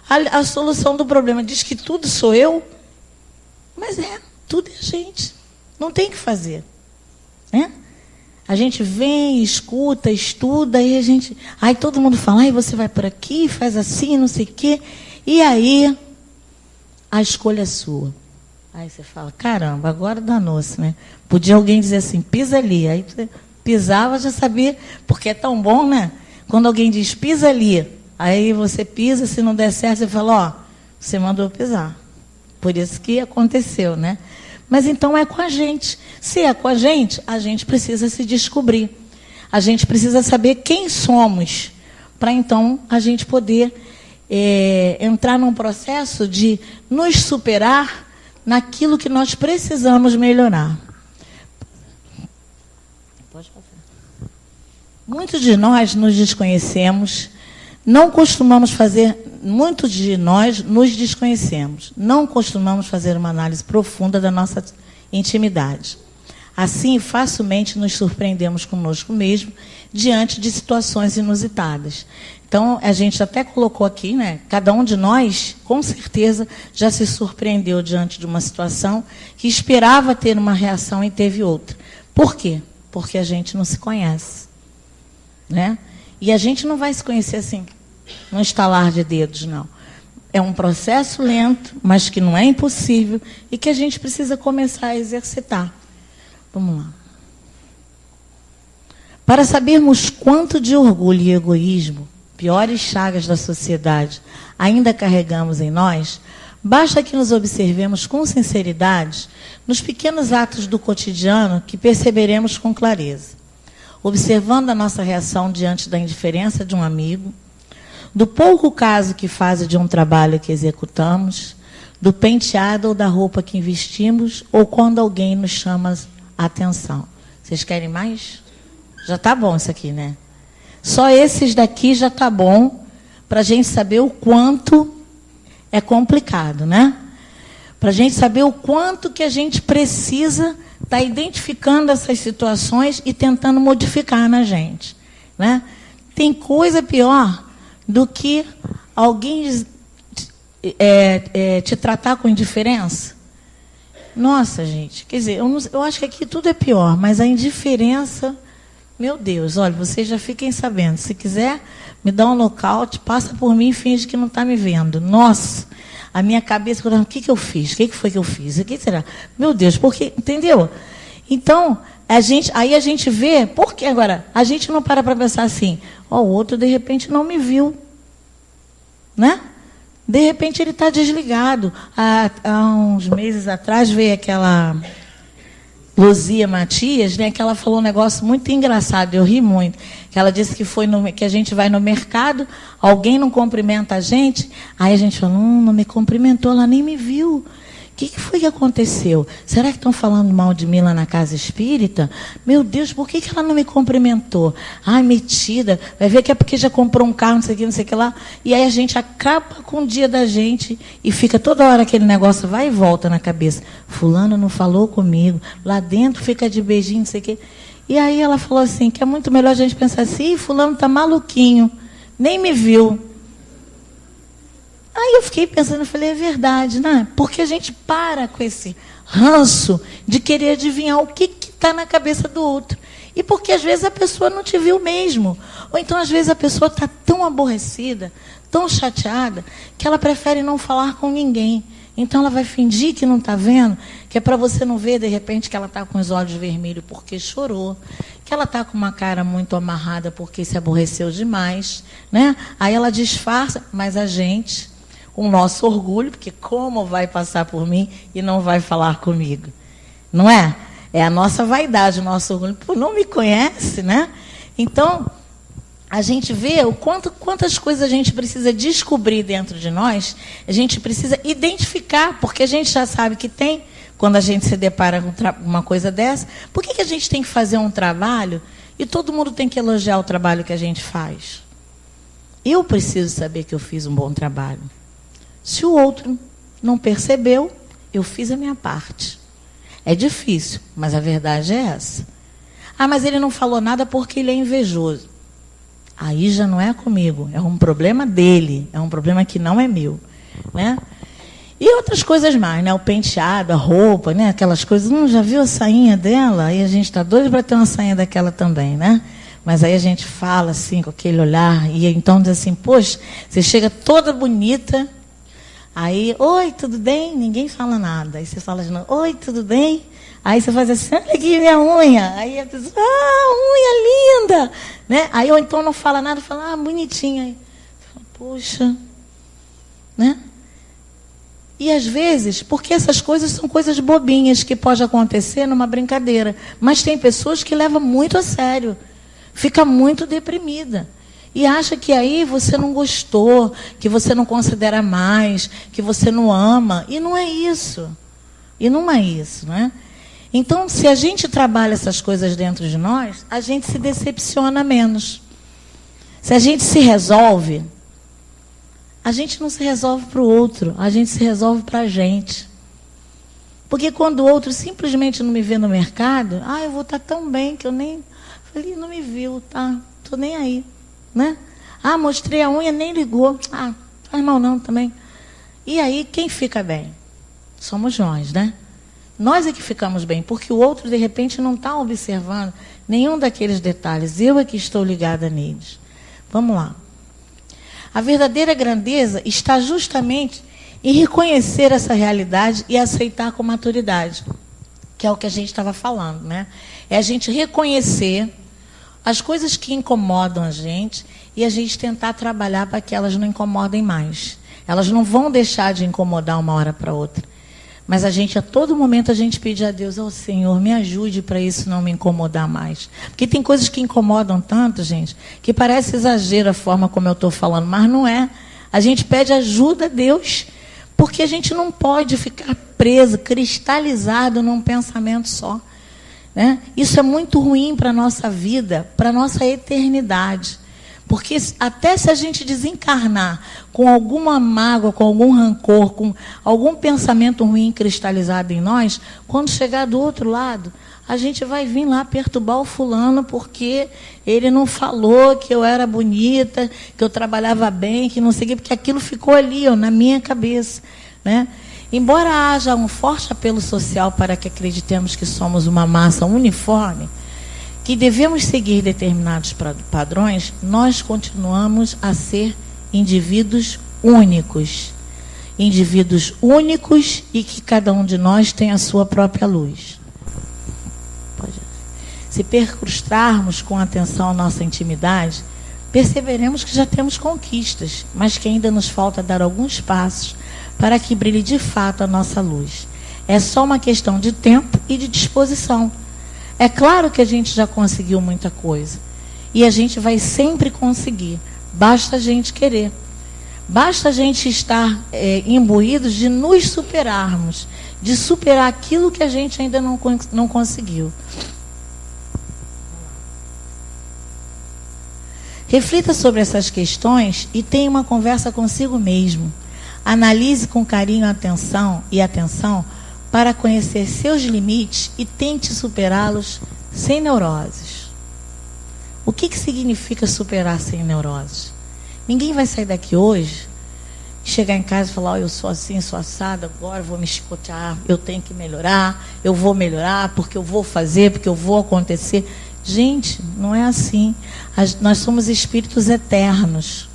a solução do problema. Diz que tudo sou eu. Mas tudo é a gente. Não tem o que fazer. Né? A gente vem, escuta, estuda, aí todo mundo fala, aí você vai por aqui, faz assim, não sei o quê. E aí a escolha é sua. Aí você fala, caramba, agora danou-se, né? Podia alguém dizer assim, pisa ali. Aí você pisava, já sabia, porque é tão bom, né? Quando alguém diz, pisa ali, aí você pisa, se não der certo, você fala, ó, você mandou pisar. Por isso que aconteceu, né? Mas então é com a gente. Se é com a gente precisa se descobrir. A gente precisa saber quem somos, para então a gente poder entrar num processo de nos superar naquilo que nós precisamos melhorar. Pode fazer. Muitos de nós nos desconhecemos, muitos de nós nos desconhecemos, não costumamos fazer uma análise profunda da nossa intimidade. Assim, facilmente nos surpreendemos conosco mesmo diante de situações inusitadas. Então, a gente até colocou aqui, né? Cada um de nós, com certeza, já se surpreendeu diante de uma situação que esperava ter uma reação e teve outra. Por quê? Porque a gente não se conhece, né? E a gente não vai se conhecer assim, num estalar de dedos, não. É um processo lento, mas que não é impossível e que a gente precisa começar a exercitar. Vamos lá. Para sabermos quanto de orgulho e egoísmo, piores chagas da sociedade, ainda carregamos em nós, basta que nos observemos com sinceridade nos pequenos atos do cotidiano que perceberemos com clareza. Observando a nossa reação diante da indiferença de um amigo, do pouco caso que faz de um trabalho que executamos, do penteado ou da roupa que investimos, ou quando alguém nos chama a atenção. Vocês querem mais? Já está bom isso aqui, né? Só esses daqui já tá bom para a gente saber o quanto é complicado, né? Para a gente saber o quanto que a gente precisa estar identificando essas situações e tentando modificar na gente, né? Tem coisa pior do que alguém te tratar com indiferença. Nossa, gente, quer dizer, eu acho que aqui tudo é pior, mas a indiferença, meu Deus, olha, vocês já fiquem sabendo, se quiser me dar um nocaute, passa por mim e finge que não está me vendo. Nossa, a minha cabeça, o que eu fiz? O que foi que eu fiz? O que será? Meu Deus, porque, entendeu? Então, aí a gente vê, porque agora, a gente não para pensar assim, o outro de repente não me viu, né? De repente ele está desligado. Há uns meses atrás veio aquela Luzia Matias, né, que ela falou um negócio muito engraçado, eu ri muito. Que ela disse que a gente vai no mercado, alguém não cumprimenta a gente, aí a gente fala, não me cumprimentou, ela nem me viu. O que foi que aconteceu? Será que estão falando mal de mim lá na casa espírita? Meu Deus, por que ela não me cumprimentou? Ai, metida. Vai ver que é porque já comprou um carro, não sei o que lá. E aí a gente acaba com o dia da gente e fica toda hora aquele negócio, vai e volta na cabeça. Fulano não falou comigo. Lá dentro fica de beijinho, não sei o quê. E aí ela falou assim, que é muito melhor a gente pensar assim, fulano está maluquinho, nem me viu. Aí eu fiquei pensando, eu falei, é verdade, né? Porque a gente para com esse ranço de querer adivinhar o que está na cabeça do outro. E porque às vezes a pessoa não te viu mesmo. Ou então às vezes a pessoa está tão aborrecida, tão chateada, que ela prefere não falar com ninguém. Então ela vai fingir que não está vendo, que é para você não ver de repente que ela está com os olhos vermelhos porque chorou, que ela está com uma cara muito amarrada porque se aborreceu demais, né? Aí ela disfarça, mas a gente, o nosso orgulho, porque como vai passar por mim e não vai falar comigo? Não é? É a nossa vaidade, o nosso orgulho. Pô, não me conhece, né? Então, a gente vê quantas coisas a gente precisa descobrir dentro de nós, a gente precisa identificar, porque a gente já sabe que tem, quando a gente se depara com uma coisa dessa, por que a gente tem que fazer um trabalho e todo mundo tem que elogiar o trabalho que a gente faz? Eu preciso saber que eu fiz um bom trabalho. Se o outro não percebeu, eu fiz a minha parte. É difícil, mas a verdade é essa. Ah, mas ele não falou nada porque ele é invejoso. Aí já não é comigo, é um problema dele, é um problema que não é meu, né? E outras coisas mais, né? O penteado, a roupa, né? Aquelas coisas. Já viu a sainha dela? Aí a gente está doido para ter uma sainha daquela também, né? Mas aí a gente fala assim, com aquele olhar, e então diz assim, poxa, você chega toda bonita. Aí, oi, tudo bem? Ninguém fala nada. Aí você fala de novo, oi, tudo bem? Aí você faz assim, olha aqui minha unha. Aí a pessoa, unha linda. Né? Aí ou então não fala nada, fala, bonitinha. Aí você fala, poxa. Né? E às vezes, porque essas coisas são coisas bobinhas que pode acontecer numa brincadeira. Mas tem pessoas que levam muito a sério. Fica muito deprimida. E acha que aí você não gostou, que você não considera mais, que você não ama. E não é isso. E não é isso, né? Então, se a gente trabalha essas coisas dentro de nós, a gente se decepciona menos. Se a gente se resolve, a gente não se resolve para o outro, a gente se resolve para a gente. Porque quando o outro simplesmente não me vê no mercado, eu vou estar tão bem que eu nem... Falei, não me viu, tá? Estou nem aí. Né? Mostrei a unha, nem ligou. Faz mal não também. E aí, quem fica bem? Somos nós, né? Nós é que ficamos bem, porque o outro, de repente, não está observando nenhum daqueles detalhes. Eu é que estou ligada neles. Vamos lá. A verdadeira grandeza está justamente em reconhecer essa realidade e aceitar com maturidade, que é o que a gente estava falando, né? É a gente reconhecer as coisas que incomodam a gente e a gente tentar trabalhar para que elas não incomodem mais. Elas não vão deixar de incomodar uma hora para outra. Mas a gente, a todo momento, a gente pede a Deus, Senhor, me ajude para isso não me incomodar mais. Porque tem coisas que incomodam tanto, gente, que parece exagero a forma como eu estou falando, mas não é. A gente pede ajuda a Deus, porque a gente não pode ficar preso, cristalizado num pensamento só. Né? Isso é muito ruim para a nossa vida, para a nossa eternidade. Porque até se a gente desencarnar com alguma mágoa, com algum rancor, com algum pensamento ruim cristalizado em nós, quando chegar do outro lado, a gente vai vir lá perturbar o fulano porque ele não falou que eu era bonita, que eu trabalhava bem, que não sei o quê, porque aquilo ficou ali, ó, na minha cabeça, né? Embora haja um forte apelo social para que acreditemos que somos uma massa uniforme, que devemos seguir determinados padrões, nós continuamos a ser indivíduos únicos. Indivíduos únicos e que cada um de nós tem a sua própria luz. Se percrustarmos com atenção a nossa intimidade, perceberemos que já temos conquistas, mas que ainda nos falta dar alguns passos para que brilhe de fato a nossa luz. É só uma questão de tempo e de disposição. É claro que a gente já conseguiu muita coisa. E a gente vai sempre conseguir. Basta a gente querer. Basta a gente estar imbuídos de nos superarmos. De superar aquilo que a gente ainda não conseguiu. Reflita sobre essas questões e tenha uma conversa consigo mesmo. Analise com carinho e atenção para conhecer seus limites e tente superá-los sem neuroses. O que significa superar sem neuroses? Ninguém vai sair daqui hoje, chegar em casa e falar, eu sou assim, sou assado, agora vou me chicotear, eu tenho que melhorar, eu vou melhorar, porque eu vou fazer, porque eu vou acontecer. Gente, não é assim. Nós somos espíritos eternos.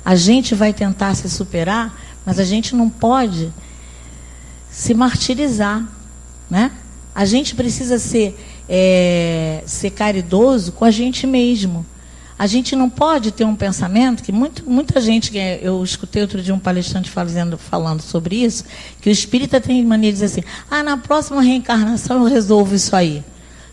A gente vai tentar se superar, mas a gente não pode se martirizar, né? A gente precisa ser caridoso com a gente mesmo. A gente não pode ter um pensamento que muita gente, eu escutei outro dia um palestrante falando sobre isso, que o espírita tem mania de dizer assim, na próxima reencarnação eu resolvo isso aí.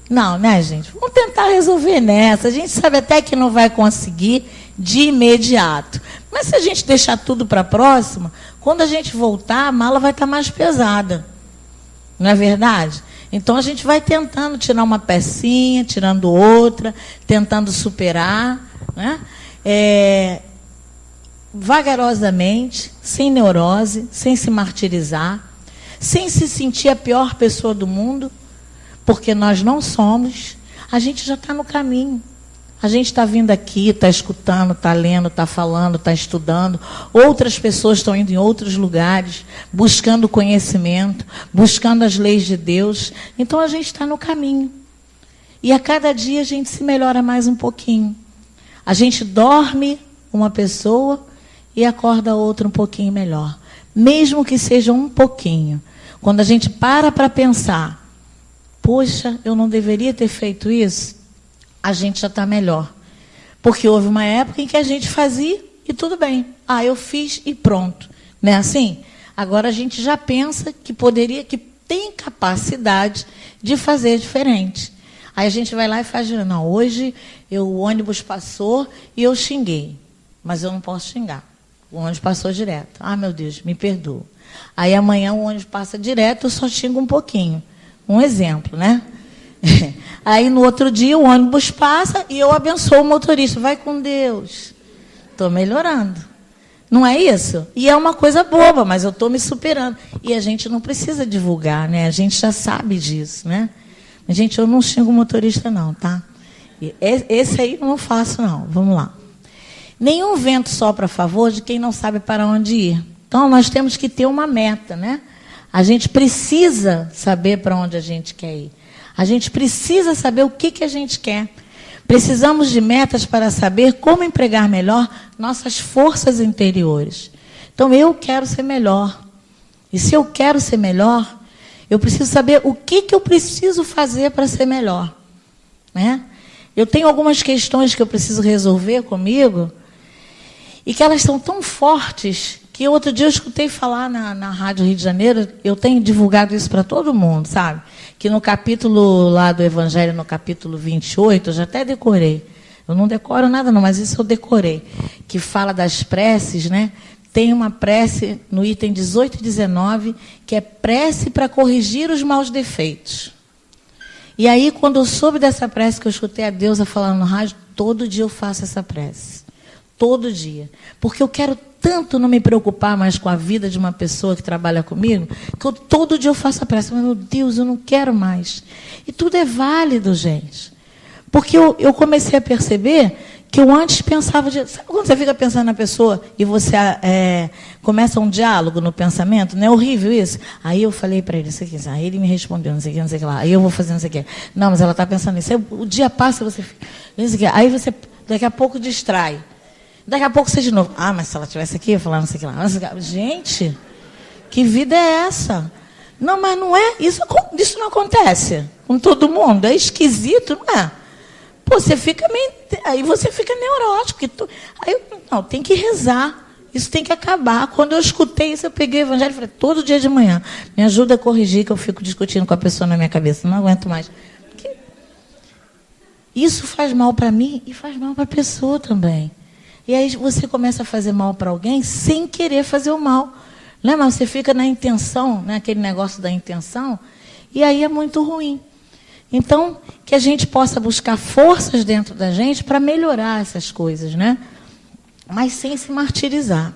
Não, né, gente? Vamos tentar resolver nessa. A gente sabe até que não vai conseguir de imediato. Mas se a gente deixar tudo para a próxima, quando a gente voltar, a mala vai estar mais pesada. Não é verdade? Então a gente vai tentando tirar uma pecinha, tirando outra, tentando superar, né? Vagarosamente, sem neurose, sem se martirizar, sem se sentir a pior pessoa do mundo, porque nós não somos. A gente já está no caminho. A gente está vindo aqui, está escutando, está lendo, está falando, está estudando. Outras pessoas estão indo em outros lugares, buscando conhecimento, buscando as leis de Deus. Então a gente está no caminho. E a cada dia a gente se melhora mais um pouquinho. A gente dorme uma pessoa e acorda outra um pouquinho melhor. Mesmo que seja um pouquinho. Quando a gente para pensar, poxa, eu não deveria ter feito isso, a gente já está melhor. Porque houve uma época em que a gente fazia e tudo bem. Eu fiz e pronto. Não é assim? Agora a gente já pensa que que tem capacidade de fazer diferente. Aí a gente vai lá e faz, não, hoje o ônibus passou e eu xinguei. Mas eu não posso xingar. O ônibus passou direto. Meu Deus, me perdoa. Aí amanhã o ônibus passa direto, eu só xingo um pouquinho. Um exemplo, né? Aí no outro dia o ônibus passa e eu abençoo o motorista. Vai com Deus. Estou melhorando. Não é isso? E é uma coisa boba, mas eu estou me superando. E a gente não precisa divulgar, né? A gente já sabe disso, né? Gente, eu não xingo o motorista não, tá? Esse aí eu não faço não. Vamos lá. Nenhum vento sopra a favor de quem não sabe para onde ir. Então nós temos que ter uma meta, né? A gente precisa saber para onde a gente quer ir. A gente precisa saber o que a gente quer. Precisamos de metas para saber como empregar melhor nossas forças interiores. Então, eu quero ser melhor. E se eu quero ser melhor, eu preciso saber o que eu preciso fazer para ser melhor. Né? Eu tenho algumas questões que eu preciso resolver comigo e que elas são tão fortes que outro dia eu escutei falar na Rádio Rio de Janeiro, eu tenho divulgado isso para todo mundo, sabe? Que no capítulo lá do Evangelho, no capítulo 28, eu já até decorei. Eu não decoro nada não, mas isso eu decorei. Que fala das preces, né? Tem uma prece no item 18 e 19, que é prece para corrigir os maus defeitos. E aí, quando eu soube dessa prece, que eu escutei a Deusa falando no rádio, todo dia eu faço essa prece. Todo dia. Porque eu quero tanto não me preocupar mais com a vida de uma pessoa que trabalha comigo, que todo dia eu faço a prece. Mas, meu Deus, eu não quero mais. E tudo é válido, gente. Porque eu comecei a perceber que eu antes pensava... Sabe quando você fica pensando na pessoa e você começa um diálogo no pensamento? Não é horrível isso? Aí eu falei para ele, não sei o que, aí ele me respondeu, não sei o que, não sei o que lá. Aí eu vou fazer não sei o que. Não, mas ela está pensando nisso. Aí o dia passa, você fica... Não sei o que. Aí você, daqui a pouco, distrai. Daqui a pouco você de novo. Ah, mas se ela estivesse aqui, eu ia falar não sei o que lá. Não sei o que. Gente, que vida é essa? Não, mas não é. Isso não acontece com todo mundo. É esquisito, não é? Pô, você fica meio... Aí você fica neurótico. Não, tem que rezar. Isso tem que acabar. Quando eu escutei isso, eu peguei o evangelho e falei, todo dia de manhã, me ajuda a corrigir, que eu fico discutindo com a pessoa na minha cabeça. Não aguento mais. Porque isso faz mal para mim e faz mal para a pessoa também. E aí você começa a fazer mal para alguém sem querer fazer o mal. Né? Mas você fica na intenção, né? Aquele negócio da intenção, e aí é muito ruim. Então, que a gente possa buscar forças dentro da gente para melhorar essas coisas, né? Mas sem se martirizar.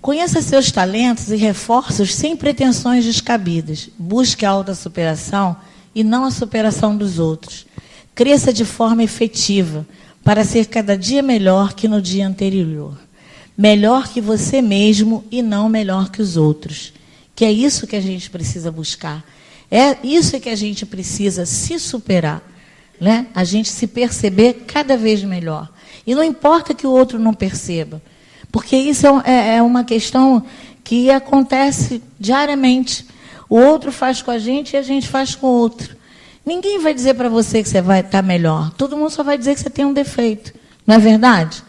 Conheça seus talentos e reforços sem pretensões descabidas. Busque a autossuperação e não a superação dos outros. Cresça de forma efetiva, para ser cada dia melhor que no dia anterior. Melhor que você mesmo e não melhor que os outros. Que é isso que a gente precisa buscar. É isso que a gente precisa se superar. Né? A gente se perceber cada vez melhor. E não importa que o outro não perceba. Porque isso é uma questão que acontece diariamente. O outro faz com a gente e a gente faz com o outro. Ninguém vai dizer para você que você vai estar melhor. Todo mundo só vai dizer que você tem um defeito. Não é verdade?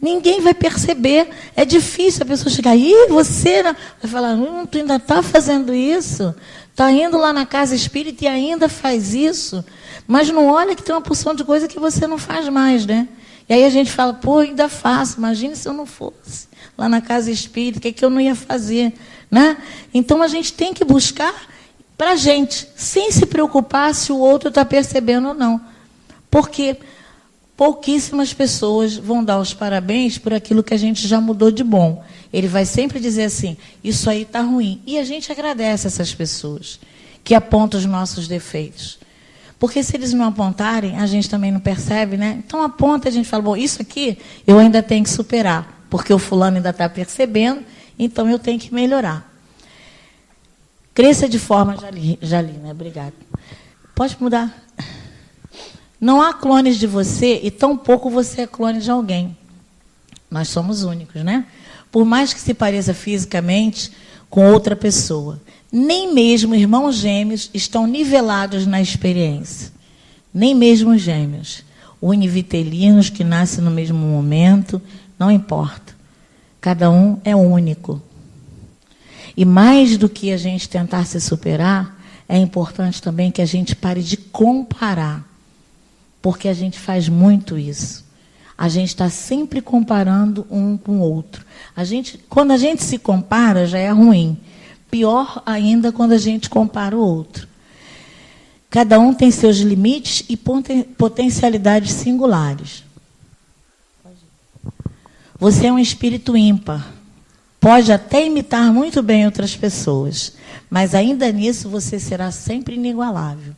Ninguém vai perceber. É difícil a pessoa chegar, você... Vai falar, tu ainda está fazendo isso? Está indo lá na casa espírita e ainda faz isso? Mas não olha que tem uma porção de coisa que você não faz mais, né? E aí a gente fala, pô, ainda faço. Imagine se eu não fosse lá na casa espírita, o que eu não ia fazer? Né? Então a gente tem que buscar... para a gente, sem se preocupar se o outro está percebendo ou não. Porque pouquíssimas pessoas vão dar os parabéns por aquilo que a gente já mudou de bom. Ele vai sempre dizer assim, isso aí está ruim. E a gente agradece essas pessoas que apontam os nossos defeitos. Porque se eles não apontarem, a gente também não percebe, né? Então aponta, a gente fala, bom, isso aqui eu ainda tenho que superar, porque o fulano ainda está percebendo, então eu tenho que melhorar. Cresça de forma... Já li, né? Obrigada. Pode mudar. Não há clones de você e tampouco você é clone de alguém. Nós somos únicos, né? Por mais que se pareça fisicamente com outra pessoa. Nem mesmo irmãos gêmeos estão nivelados na experiência. Nem mesmo gêmeos. Univitelinos que nascem no mesmo momento, não importa. Cada um é único. E mais do que a gente tentar se superar, é importante também que a gente pare de comparar. Porque a gente faz muito isso. A gente está sempre comparando um com o outro. Quando a gente se compara, já é ruim. Pior ainda quando a gente compara o outro. Cada um tem seus limites e potencialidades singulares. Você é um espírito ímpar. Pode até imitar muito bem outras pessoas, mas ainda nisso você será sempre inigualável.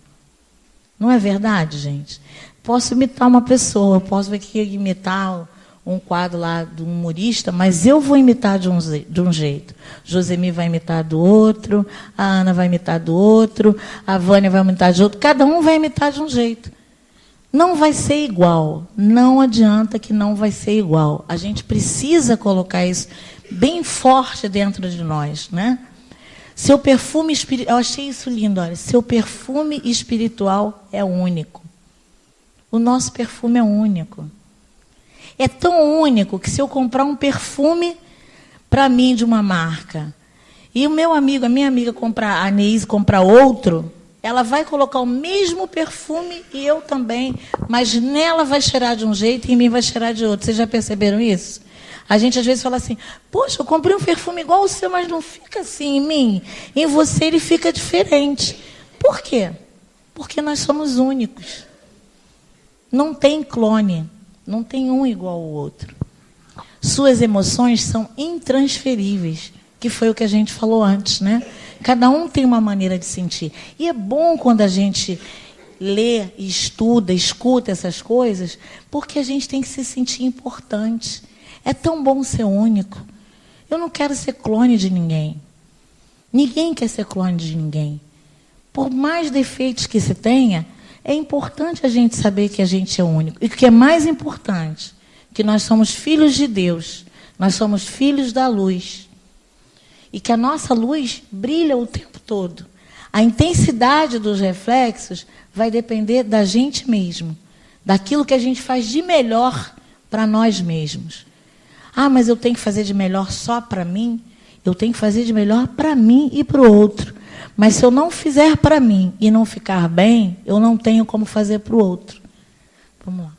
Não é verdade, gente? Posso imitar uma pessoa, posso aqui imitar um quadro lá de um humorista, mas eu vou imitar de um jeito. Josemi vai imitar do outro, a Ana vai imitar do outro, a Vânia vai imitar de outro, cada um vai imitar de um jeito. Não vai ser igual, não adianta que não vai ser igual. A gente precisa colocar isso bem forte dentro de nós, né? Seu perfume espiritual, eu achei isso lindo, olha, seu perfume espiritual é único. O nosso perfume é único. É tão único que se eu comprar um perfume para mim de uma marca, e o meu amigo, a minha amiga comprar, a Neise comprar outro, ela vai colocar o mesmo perfume e eu também, mas nela vai cheirar de um jeito e em mim vai cheirar de outro. Vocês já perceberam isso? A gente às vezes fala assim, poxa, eu comprei um perfume igual o seu, mas não fica assim em mim. Em você ele fica diferente. Por quê? Porque nós somos únicos. Não tem clone. Não tem um igual ao outro. Suas emoções são intransferíveis, que foi o que a gente falou antes, né? Cada um tem uma maneira de sentir. E é bom quando a gente lê, estuda, escuta essas coisas, porque a gente tem que se sentir importante. É tão bom ser único. Eu não quero ser clone de ninguém. Ninguém quer ser clone de ninguém. Por mais defeitos que se tenha, é importante a gente saber que a gente é único. E o que é mais importante, que nós somos filhos de Deus, nós somos filhos da luz. E que a nossa luz brilha o tempo todo. A intensidade dos reflexos vai depender da gente mesmo, daquilo que a gente faz de melhor para nós mesmos. Ah, mas eu tenho que fazer de melhor só para mim? Eu tenho que fazer de melhor para mim e para o outro. Mas se eu não fizer para mim e não ficar bem, eu não tenho como fazer para o outro. Vamos lá.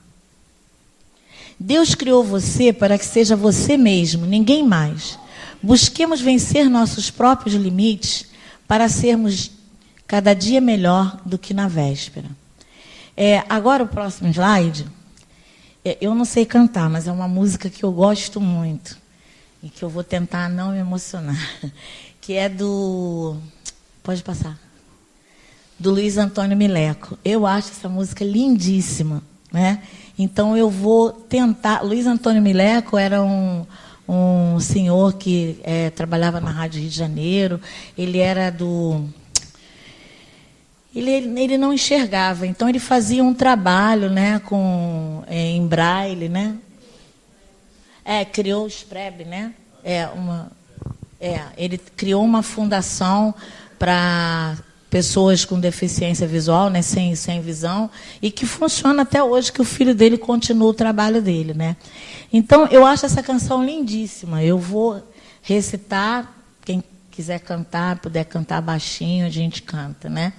Deus criou você para que seja você mesmo, ninguém mais. Busquemos vencer nossos próprios limites para sermos cada dia melhor do que na véspera. Agora o próximo slide, eu não sei cantar, mas é uma música que eu gosto muito e que eu vou tentar não me emocionar, que é do... Pode passar. Do Luiz Antônio Mileco. Eu acho essa música lindíssima, né? Então eu vou tentar... Luiz Antônio Mileco era um senhor que trabalhava na Rádio Rio de Janeiro. Ele era do... Ele não enxergava, então ele fazia um trabalho, né, em braille, né? Criou o SPREB, né? Ele criou uma fundação para pessoas com deficiência visual, né, sem visão, e que funciona até hoje, que o filho dele continua o trabalho dele, né? Então, eu acho essa canção lindíssima. Eu vou recitar, quem quiser cantar, puder cantar baixinho, a gente canta, né?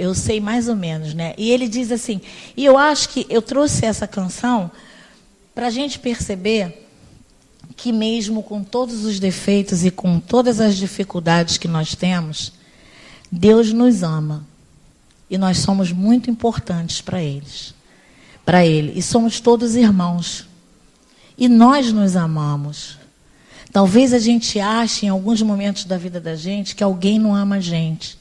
Eu sei mais ou menos, né? E ele diz assim, e eu acho que eu trouxe essa canção para a gente perceber que mesmo com todos os defeitos e com todas as dificuldades que nós temos, Deus nos ama. E nós somos muito importantes para Ele. E somos todos irmãos. E nós nos amamos. Talvez a gente ache em alguns momentos da vida da gente que alguém não ama a gente.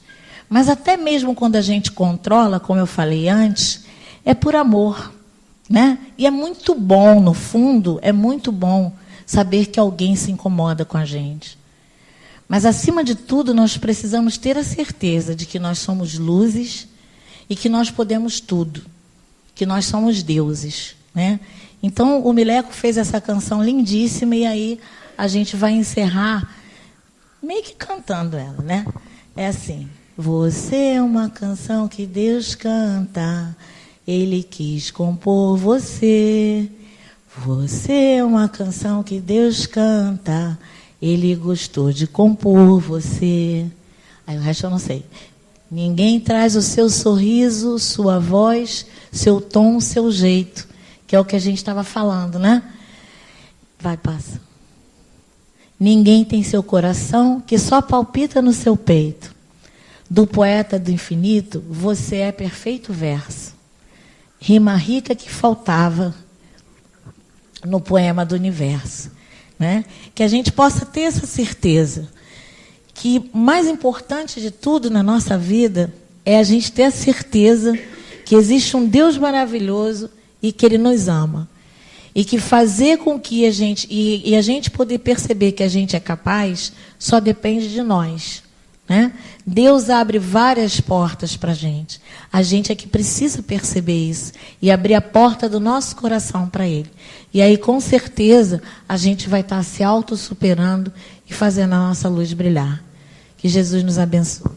Mas até mesmo quando a gente controla, como eu falei antes, é por amor, né? E é muito bom, no fundo, é muito bom saber que alguém se incomoda com a gente. Mas, acima de tudo, nós precisamos ter a certeza de que nós somos luzes e que nós podemos tudo, que nós somos deuses, né? Então, o Mileco fez essa canção lindíssima e aí a gente vai encerrar meio que cantando ela, né? É assim... Você é uma canção que Deus canta, Ele quis compor você. Você é uma canção que Deus canta, Ele gostou de compor você. Aí o resto eu não sei. Ninguém traz o seu sorriso, sua voz, seu tom, seu jeito, que é o que a gente estava falando, né? Vai, passa. Ninguém tem seu coração que só palpita no seu peito. Do poeta do infinito, você é perfeito verso. Rima rica que faltava no poema do universo, né? Que a gente possa ter essa certeza que o mais importante de tudo na nossa vida é a gente ter a certeza que existe um Deus maravilhoso e que Ele nos ama. E que fazer com que a gente... E a gente poder perceber que a gente é capaz só depende de nós. Né? Deus abre várias portas para a gente é que precisa perceber isso e abrir a porta do nosso coração para Ele. E aí, com certeza, a gente vai estar se autossuperando e fazendo a nossa luz brilhar. Que Jesus nos abençoe.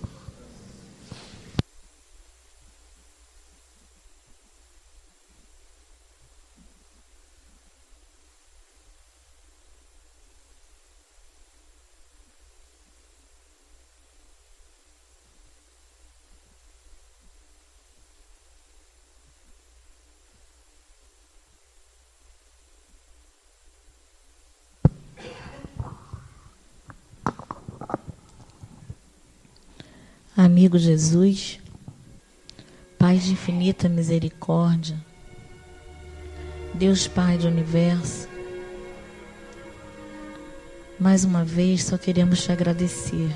Amigo Jesus, Pai de infinita misericórdia, Deus Pai do Universo, mais uma vez só queremos te agradecer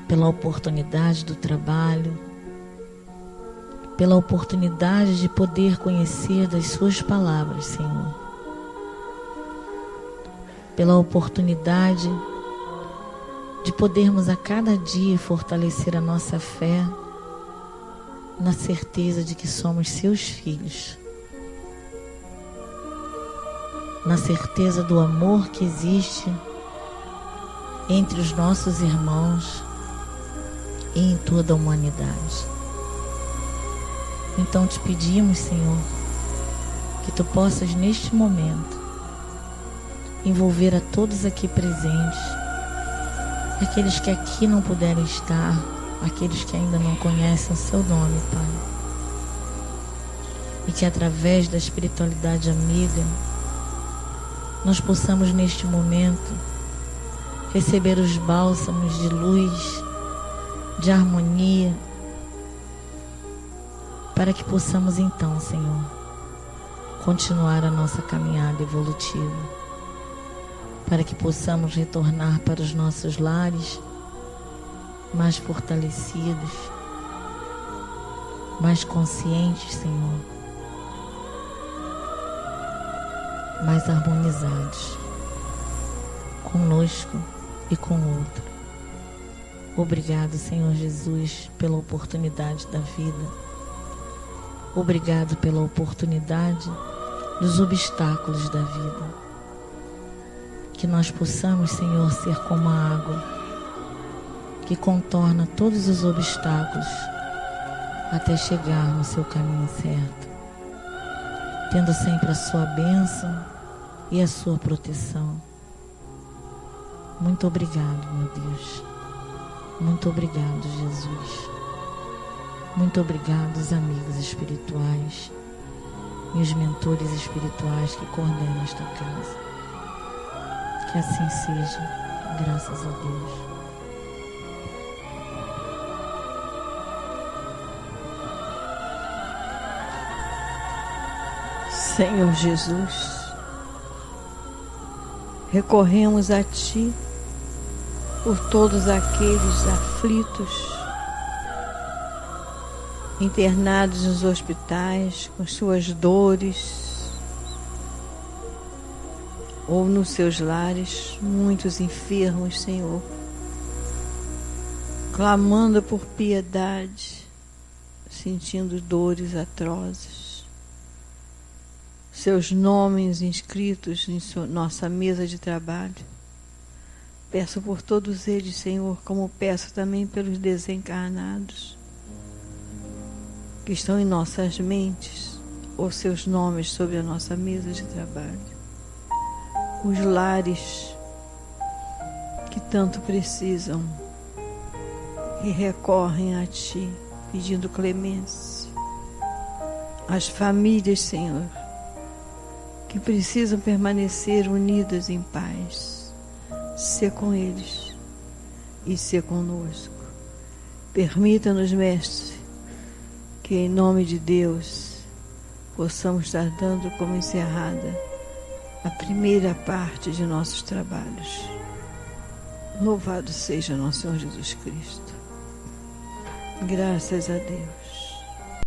pela oportunidade do trabalho, pela oportunidade de poder conhecer das suas palavras, Senhor, pela oportunidade de podermos a cada dia fortalecer a nossa fé na certeza de que somos seus filhos, na certeza do amor que existe entre os nossos irmãos e em toda a humanidade. Então te pedimos, Senhor, que tu possas neste momento envolver a todos aqui presentes, aqueles que aqui não puderam estar, aqueles que ainda não conhecem o seu nome, Pai, e que através da espiritualidade amiga nós possamos neste momento receber os bálsamos de luz, de harmonia, para que possamos então, Senhor, continuar a nossa caminhada evolutiva, para que possamos retornar para os nossos lares mais fortalecidos, mais conscientes, Senhor, mais harmonizados conosco e com o outro. Obrigado, Senhor Jesus, pela oportunidade da vida. Obrigado pela oportunidade dos obstáculos da vida. Que nós possamos, Senhor, ser como a água que contorna todos os obstáculos até chegar no seu caminho certo, tendo sempre a sua bênção e a sua proteção. Muito obrigado, meu Deus. Muito obrigado, Jesus. Muito obrigado, os amigos espirituais e os mentores espirituais que coordenam esta casa. Que assim seja, graças a Deus. Senhor Jesus, recorremos a Ti por todos aqueles aflitos, internados nos hospitais com suas dores, ou nos seus lares, muitos enfermos, Senhor, clamando por piedade, sentindo dores atrozes. Seus nomes inscritos em nossa mesa de trabalho. Peço por todos eles, Senhor, como peço também pelos desencarnados que estão em nossas mentes, ou seus nomes sobre a nossa mesa de trabalho. Os lares que tanto precisam e recorrem a Ti, pedindo clemência. As famílias, Senhor, que precisam permanecer unidas em paz. Sê com eles e sê conosco. Permita-nos, Mestre, que em nome de Deus possamos estar dando como encerrada a primeira parte de nossos trabalhos. Louvado seja nosso Senhor Jesus Cristo. Graças a Deus.